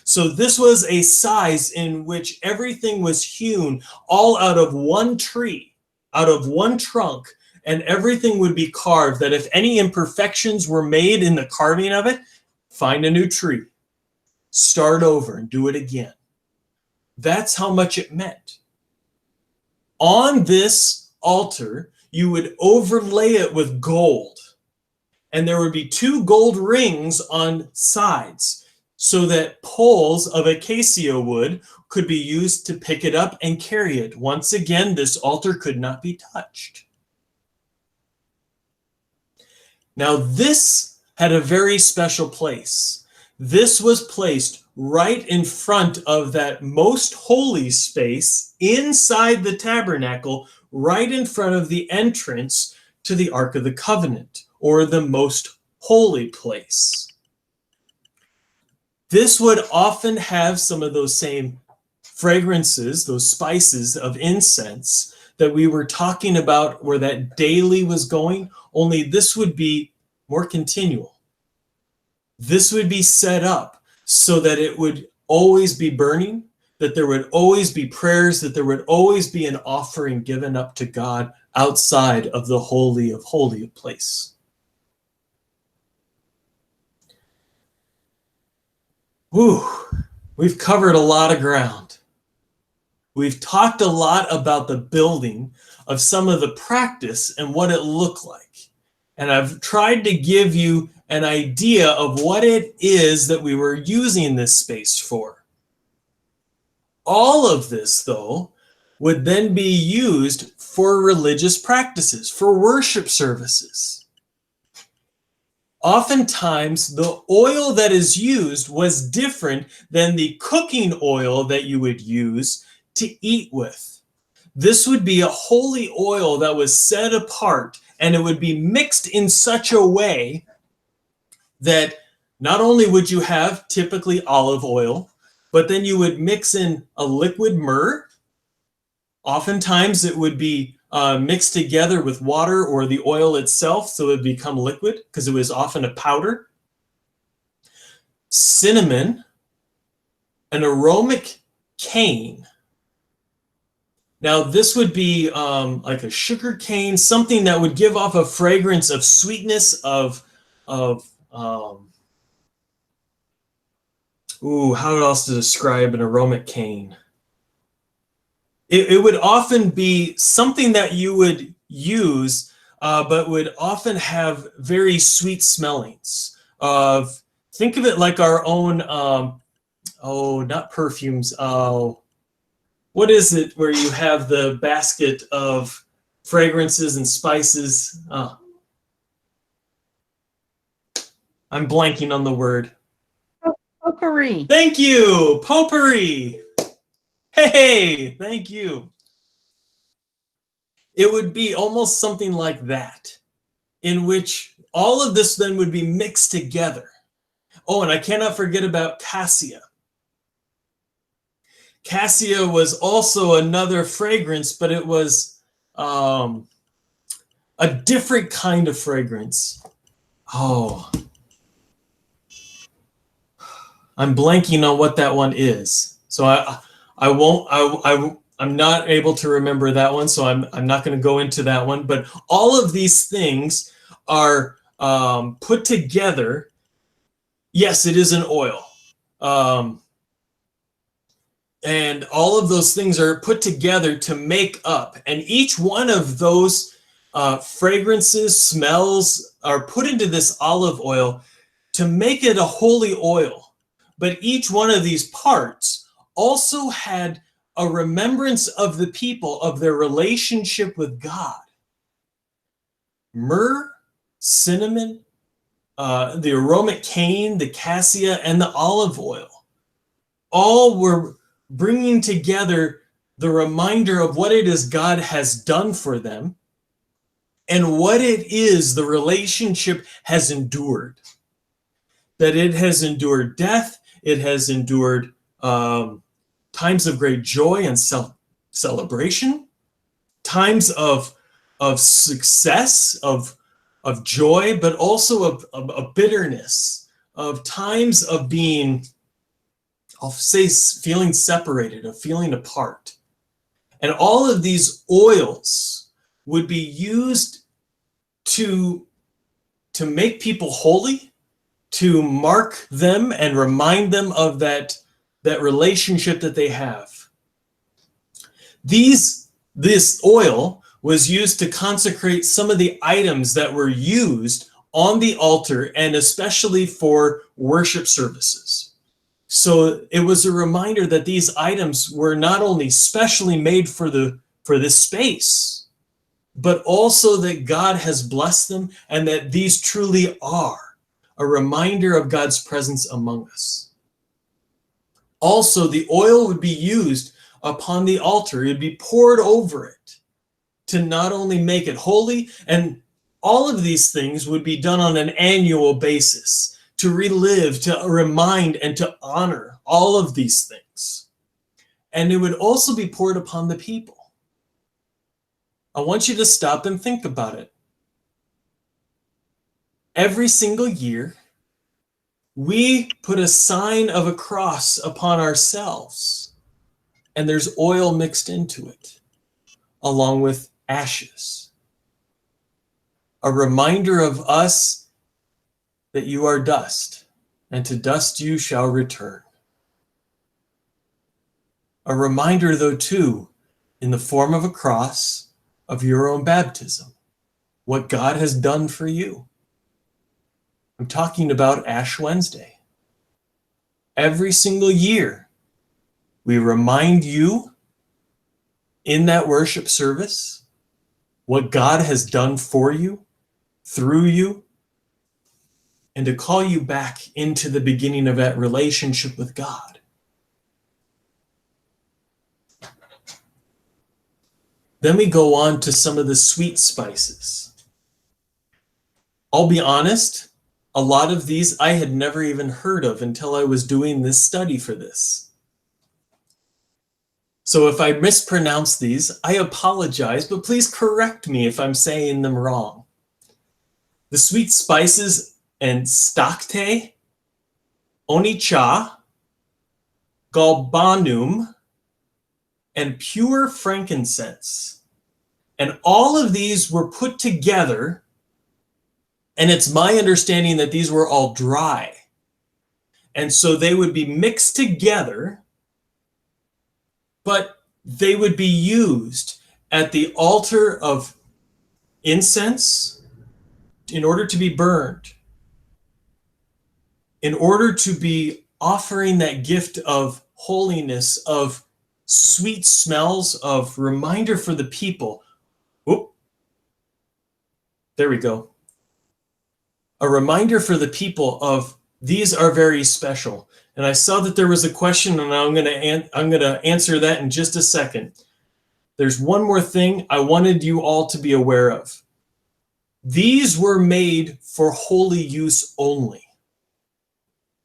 So this was a size in which everything was hewn all out of 1 tree, out of 1 trunk, and everything would be carved, that if any imperfections were made in the carving of it, find a new tree, start over and do it again. That's how much it meant. On this altar, you would overlay it with gold, and there would be 2 gold rings on sides, so that poles of acacia wood could be used to pick it up and carry it. Once again, this altar could not be touched. Now, this had a very special place. This was placed right in front of that most holy space inside the tabernacle, right in front of the entrance to the Ark of the Covenant, or the most holy place. This would often have some of those same fragrances, those spices of incense that we were talking about, where that daily was going, only this would be more continual. This would be set up so that it would always be burning, that there would always be prayers, that there would always be an offering given up to God outside of the holy of holy place. Whew, we've covered a lot of ground. We've talked a lot about the building of some of the practice and what it looked like. And I've tried to give you an idea of what it is that we were using this space for. All of this, though, would then be used for religious practices, for worship services. Oftentimes, the oil that is used was different than the cooking oil that you would use to eat with. This would be a holy oil that was set apart, and it would be mixed in such a way that not only would you have typically olive oil, but then you would mix in a liquid myrrh. Oftentimes it would be mixed together with water or the oil itself, so it would become liquid because it was often a powder. Cinnamon, an aromatic cane. Now this would be like a sugar cane, something that would give off a fragrance of sweetness, of how else to describe an aromatic cane? It would often be something that you would use, but would often have very sweet smellings. Think of it like our own, not perfumes. What is it where you have the basket of fragrances and spices? I'm blanking on the word. Potpourri. Thank you, potpourri. Hey, thank you. It would be almost something like that, in which all of this then would be mixed together. Oh, and I cannot forget about cassia. Cassia was also another fragrance, but it was a different kind of fragrance. Oh, I'm blanking on what that one is. So I'm not able to remember that one. So I'm not going to go into that one. But all of these things are put together. Yes, it is an oil. And all of those things are put together to make up. And each one of those fragrances, smells are put into this olive oil to make it a holy oil. But each one of these parts also had a remembrance of the people, of their relationship with God. Myrrh, cinnamon, the aromatic cane, the cassia, and the olive oil all were bringing together the reminder of what it is God has done for them and what it is the relationship has endured. That it has endured death, it has endured times of great joy and celebration, times of success, of joy, but also of bitterness, of times of being, I'll say, feeling separated, of feeling apart. And all of these oils would be used to make people holy, to mark them and remind them of that relationship that they have. This oil was used to consecrate some of the items that were used on the altar, and especially for worship services. So it was a reminder that these items were not only specially made for this space, but also that God has blessed them, and that these truly are a reminder of God's presence among us. Also, the oil would be used upon the altar. It would be poured over it to not only make it holy, and all of these things would be done on an annual basis to relive, to remind, and to honor all of these things. And it would also be poured upon the people. I want you to stop and think about it. Every single year, we put a sign of a cross upon ourselves, and there's oil mixed into it, along with ashes. A reminder of us that you are dust, and to dust you shall return. A reminder, though, too, in the form of a cross, of your own baptism, what God has done for you. I'm talking about Ash Wednesday. Every single year, we remind you in that worship service what God has done for you, through you, and to call you back into the beginning of that relationship with God. Then we go on to some of the sweet spices. I'll be honest, a lot of these I had never even heard of until I was doing this study for this. So if I mispronounce these, I apologize, but please correct me if I'm saying them wrong. The sweet spices and stacte, onycha, galbanum, and pure frankincense. And all of these were put together, and it's my understanding that these were all dry. And so they would be mixed together, but they would be used at the altar of incense in order to be burned, in order to be offering that gift of holiness, of sweet smells, of reminder for the people. Whoop. There we go. A reminder for the people of these are very special. And I saw that there was a question, and I'm going to answer that in just a second. There's one more thing I wanted you all to be aware of. These were made for holy use only.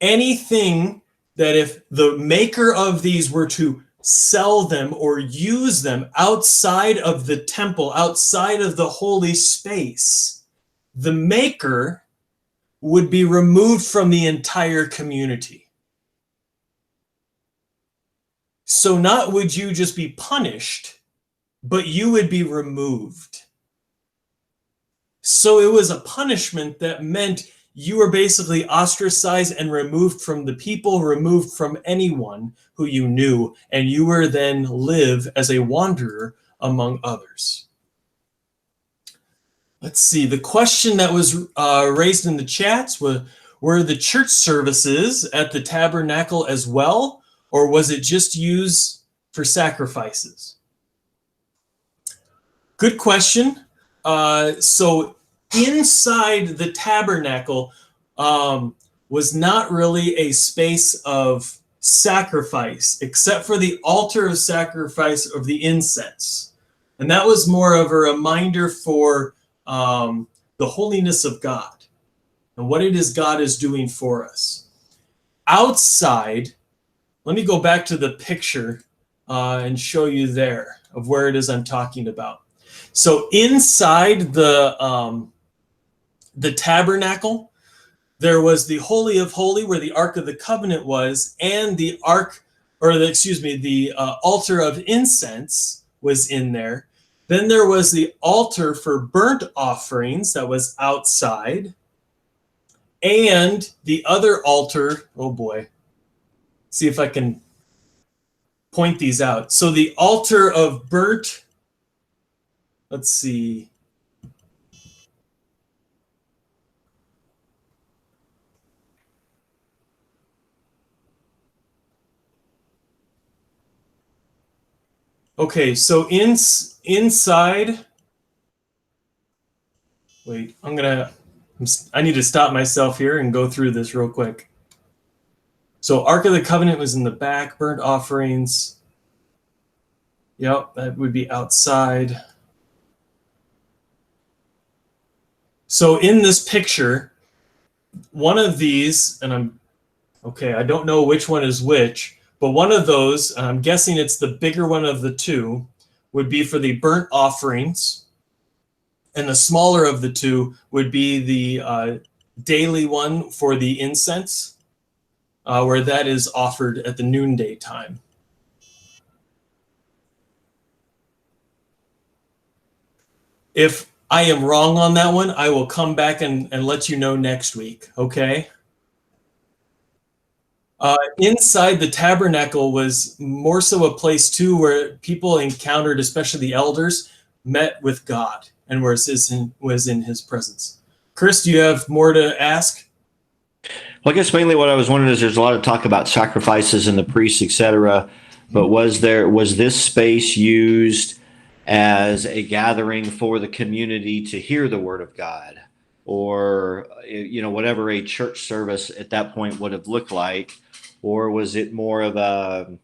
Anything that if the maker of these were to sell them or use them outside of the temple, outside of the holy space, the maker would be removed from the entire community. So not would you just be punished, but you would be removed. So it was a punishment that meant you were basically ostracized and removed from the people, removed from anyone who you knew, and you were then live as a wanderer among others. Let's see, the question that was raised in the chats were the church services at the tabernacle as well, or was it just used for sacrifices? Good question. So inside the tabernacle was not really a space of sacrifice, except for the altar of sacrifice of the incense. And that was more of a reminder for the holiness of God and what it is God is doing for us. Outside, let me go back to the picture and show you there of where it is I'm talking about. So inside the tabernacle, there was the Holy of Holies where the Ark of the Covenant was, and the altar of incense was in there. Then there was the altar for burnt offerings that was outside, and the other altar, oh boy, see if I can point these out. So the altar of burnt, let's see. Okay, so inside, wait, I need to stop myself here and go through this real quick. So Ark of the Covenant was in the back, burnt offerings. Yep, that would be outside. So in this picture, one of these, and I don't know which one is which, but one of those, and I'm guessing it's the bigger one of the two, would be for the burnt offerings. And the smaller of the two would be the daily one for the incense, where that is offered at the noonday time. If I am wrong on that one, I will come back and let you know next week, okay? Inside the tabernacle was more so a place too where people encountered, especially the elders, met with God and was in his presence. Chris, do you have more to ask? Well, I guess mainly what I was wondering is there's a lot of talk about sacrifices and the priests, etc. But was this space used as a gathering for the community to hear the word of God, or whatever a church service at that point would have looked like? Or was it more of a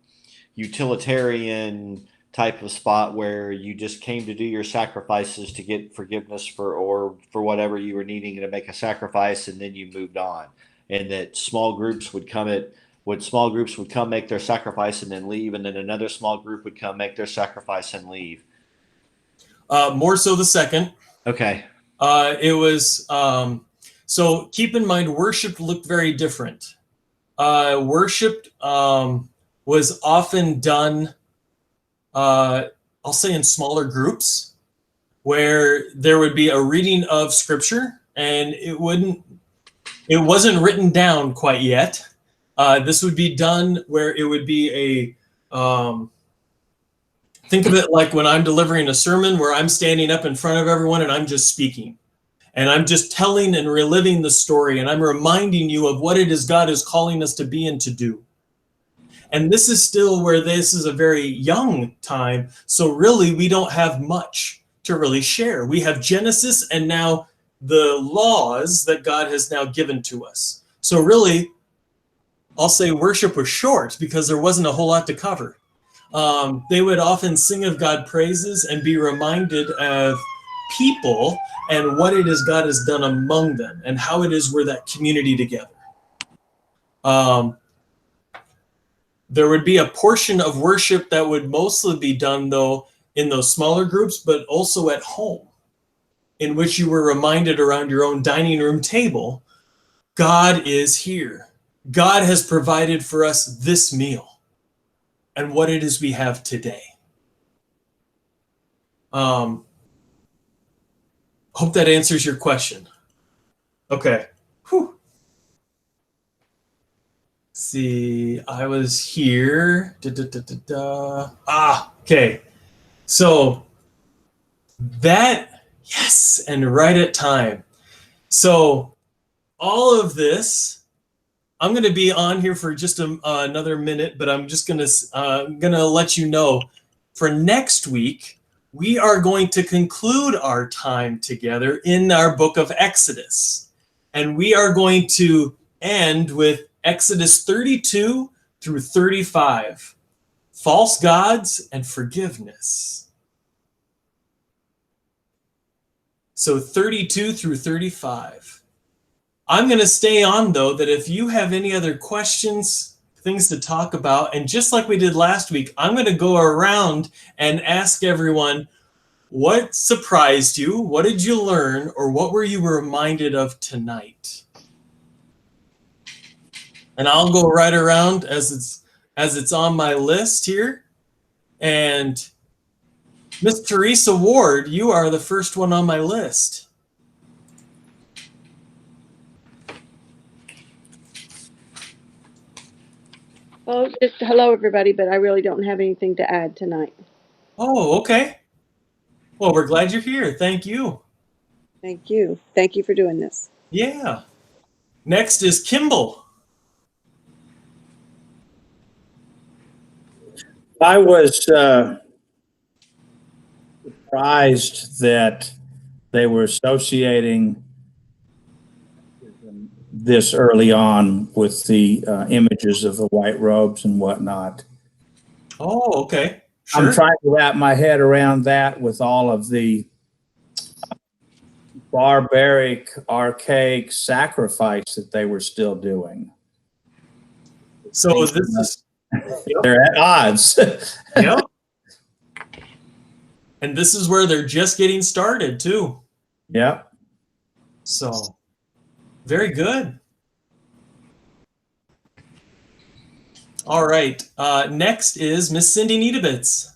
utilitarian type of spot where you just came to do your sacrifices to get forgiveness for whatever you were needing to make a sacrifice, and then you moved on? And that small groups would come make their sacrifice and then leave, and then another small group would come make their sacrifice and leave? More so the second. Okay. It was so keep in mind, worship looked very different. Worship was often done, I'll say, in smaller groups, where there would be a reading of scripture, and it wasn't written down quite yet. This would be done where it would be think of it like when I'm delivering a sermon, where I'm standing up in front of everyone and I'm just speaking. And I'm just telling and reliving the story, and I'm reminding you of what it is God is calling us to be and to do. And this is still where this is a very young time. So really, we don't have much to really share. We have Genesis and now the laws that God has now given to us. So really, I'll say worship was short because there wasn't a whole lot to cover. They would often sing of God praises and be reminded of people and what it is God has done among them and how it is we're that community together. There would be a portion of worship that would mostly be done, though, in those smaller groups, but also at home, in which you were reminded around your own dining room table, God is here. God has provided for us this meal and what it is we have today. Hope that answers your question. Okay. Whew. See, I was here. Okay. So that, yes, and right at time. So all of this, I'm going to be on here for just another minute, but I'm just going to let you know for next week, we are going to conclude our time together in our book of Exodus. And we are going to end with Exodus 32 through 35, false gods and forgiveness. So 32 through 35. I'm going to stay on, though, that if you have any other questions, things to talk about, and just like we did last week, I'm going to go around and ask everyone, what surprised you? What did you learn? Or what were you reminded of tonight? And I'll go right around as it's on my list here. And Miss Teresa Ward, you are the first one on my list. Oh, just hello, everybody, but I really don't have anything to add tonight. Oh, okay. Well, we're glad you're here. Thank you. Thank you. Thank you for doing this. Yeah. Next is Kimball. I was surprised that they were associating this early on with the images of the white robes and whatnot. Oh, okay. Sure. I'm trying to wrap my head around that with all of the barbaric, archaic sacrifice that they were still doing. So this is... They're at odds. Yep. And this is where they're just getting started, too. Yep. So, very good. All right. Next is Miss Cindy Needabitz.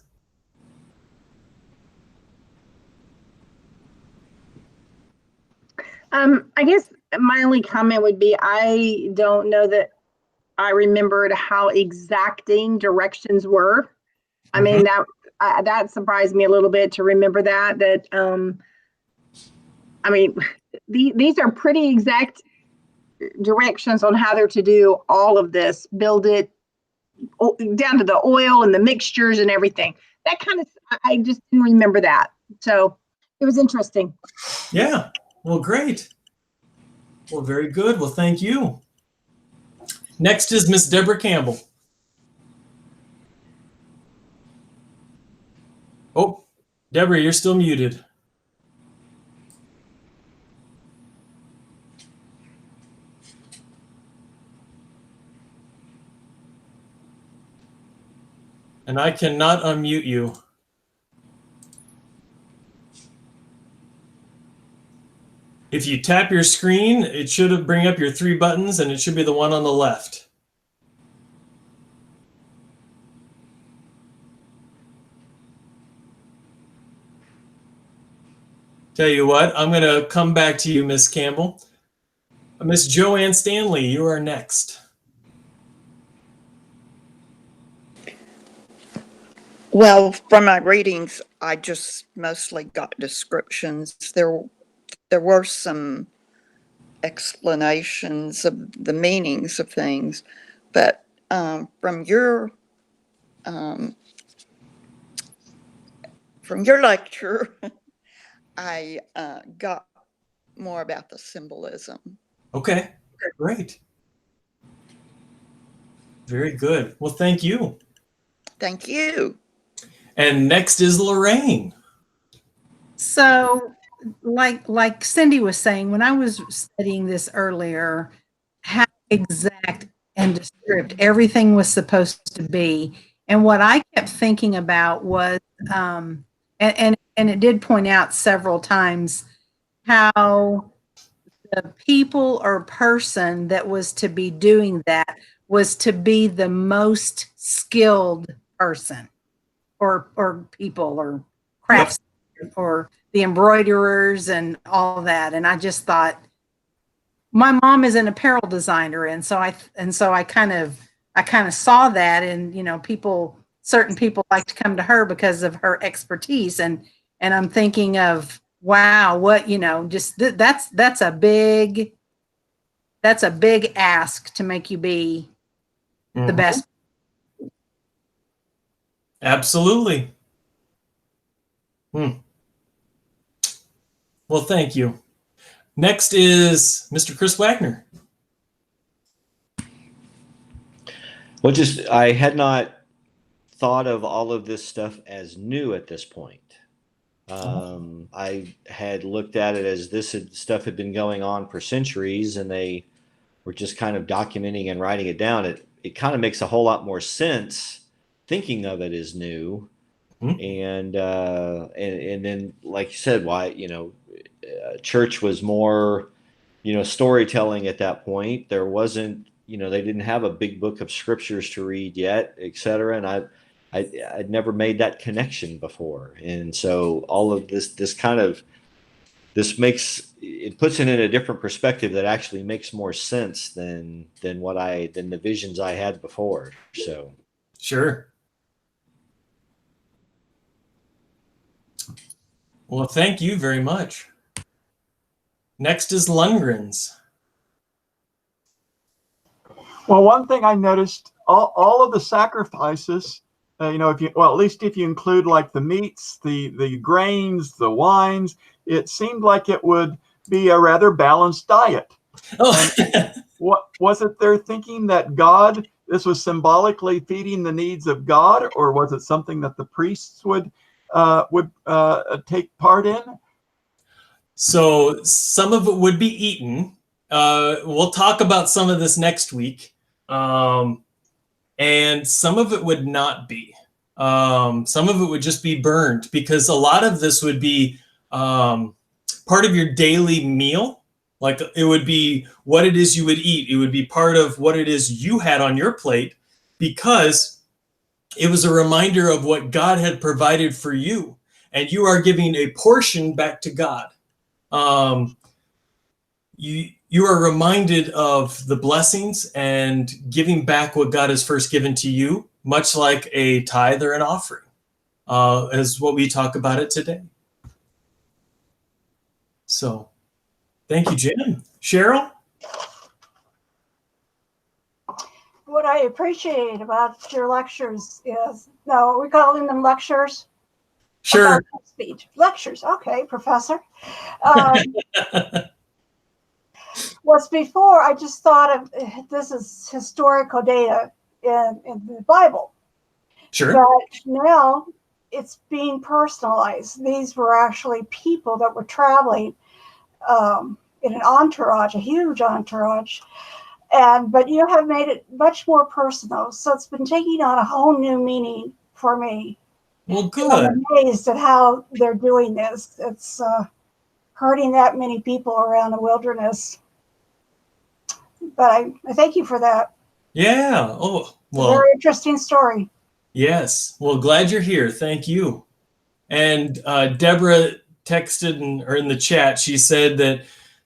I guess my only comment would be I don't know that I remembered how exacting directions were. I mean, that surprised me a little bit to remember that I mean, these are pretty exact directions on how they're to do all of this, build it down to the oil and the mixtures and everything. That kind of, I just didn't remember that. So it was interesting. Yeah. Well, great. Well, very good. Well, thank you. Next is Miss Deborah Campbell. Oh, Deborah, you're still muted. And I cannot unmute you. If you tap your screen, it should bring up your three buttons, and it should be the one on the left. Tell you what, I'm going to come back to you, Miss Campbell. Miss Joanne Stanley, you are next. Well, from my readings, I just mostly got descriptions. There were some explanations of the meanings of things, but from your lecture, I got more about the symbolism. Okay, great. Very good. Well, thank you. Thank you. And next is Lorraine. So, like Cindy was saying, when I was studying this earlier, how exact and disturbed. Everything was supposed to be. And what I kept thinking about was, and it did point out several times how the people or person that was to be doing that was to be the most skilled person or people or crafts or the embroiderers and all that. And I just thought, my mom is an apparel designer, and so I kind of saw that, and certain people like to come to her because of her expertise, and I'm thinking of, wow, what, just that's a big ask to make you be the best. Absolutely. Well, thank you. Next is Mr. Chris Wagner. Well, I had not thought of all of this stuff as new at this point. I had looked at it as stuff had been going on for centuries, and they were just kind of documenting and writing it down. It kind of makes a whole lot more sense thinking of it as new. And then, like you said, why, church was more, storytelling at that point. There wasn't, they didn't have a big book of scriptures to read yet, et cetera. And I'd never made that connection before. And so all of this puts it in a different perspective that actually makes more sense than the visions I had before. So. Sure. Well, thank you very much. Next is Lundgren's. Well, one thing I noticed, all of the sacrifices, at least if you include like the meats, the grains, the wines, it seemed like it would be a rather balanced diet. Oh. What was it they're thinking that this was symbolically feeding the needs of God, or was it something that the priests would take part in? So some of it would be eaten. We'll talk about some of this next week. And some of it would not be. Some of it would just be burned, because a lot of this would be part of your daily meal. Like, it would be what it is you would eat. It would be part of what it is you had on your plate, because it was a reminder of what God had provided for you, and you are giving a portion back to God. You are reminded of the blessings and giving back what God has first given to you, much like a tithe or an offering, is what we talk about it today. So, thank you, Jim. Cheryl? What I appreciate about your lectures is, no, we're calling them lectures. Sure. Speech. Lectures. Okay, professor. Was before, I just thought of this as historical data in the Bible. Sure. But now it's being personalized. These were actually people that were traveling in an entourage, a huge entourage. But you have made it much more personal. So it's been taking on a whole new meaning for me. Well, good. I'm amazed at how they're doing this. It's hurting that many people around the wilderness. But I thank you for that. Yeah. Oh, well. Very interesting story. Yes. Well, glad you're here. Thank you. And Deborah texted or in the chat, she said that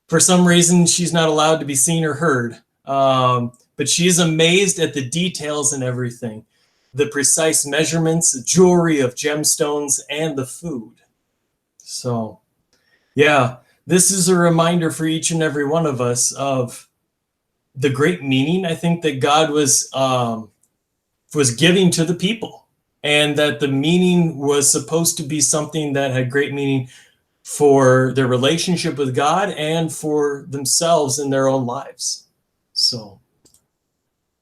for some reason she's not allowed to be seen or heard. But she's amazed at the details and everything. The precise measurements, the jewelry of gemstones, and the food. So, yeah, this is a reminder for each and every one of us of the great meaning, I think, that God was giving to the people, and that the meaning was supposed to be something that had great meaning for their relationship with God and for themselves in their own lives. So,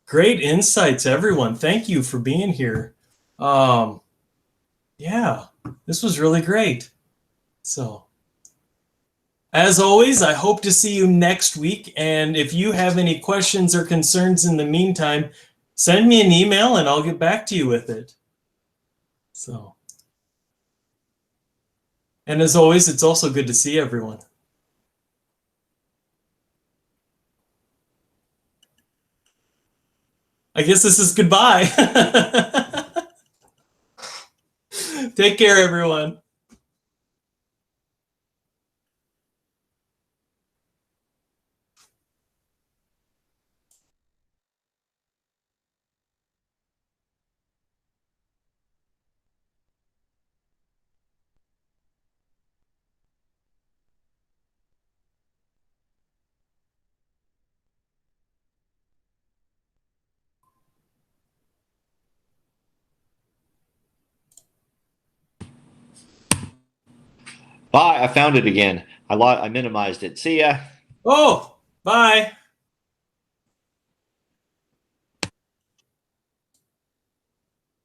great insights, everyone. Thank you for being here. Yeah, this was really great. So, As always, I hope to see you next week. And if you have any questions or concerns in the meantime, send me an email and I'll get back to you with it. So, and as always, it's also good to see everyone. I guess this is goodbye. Take care, everyone. Bye. I found it again. I minimized it. See ya. Oh, bye.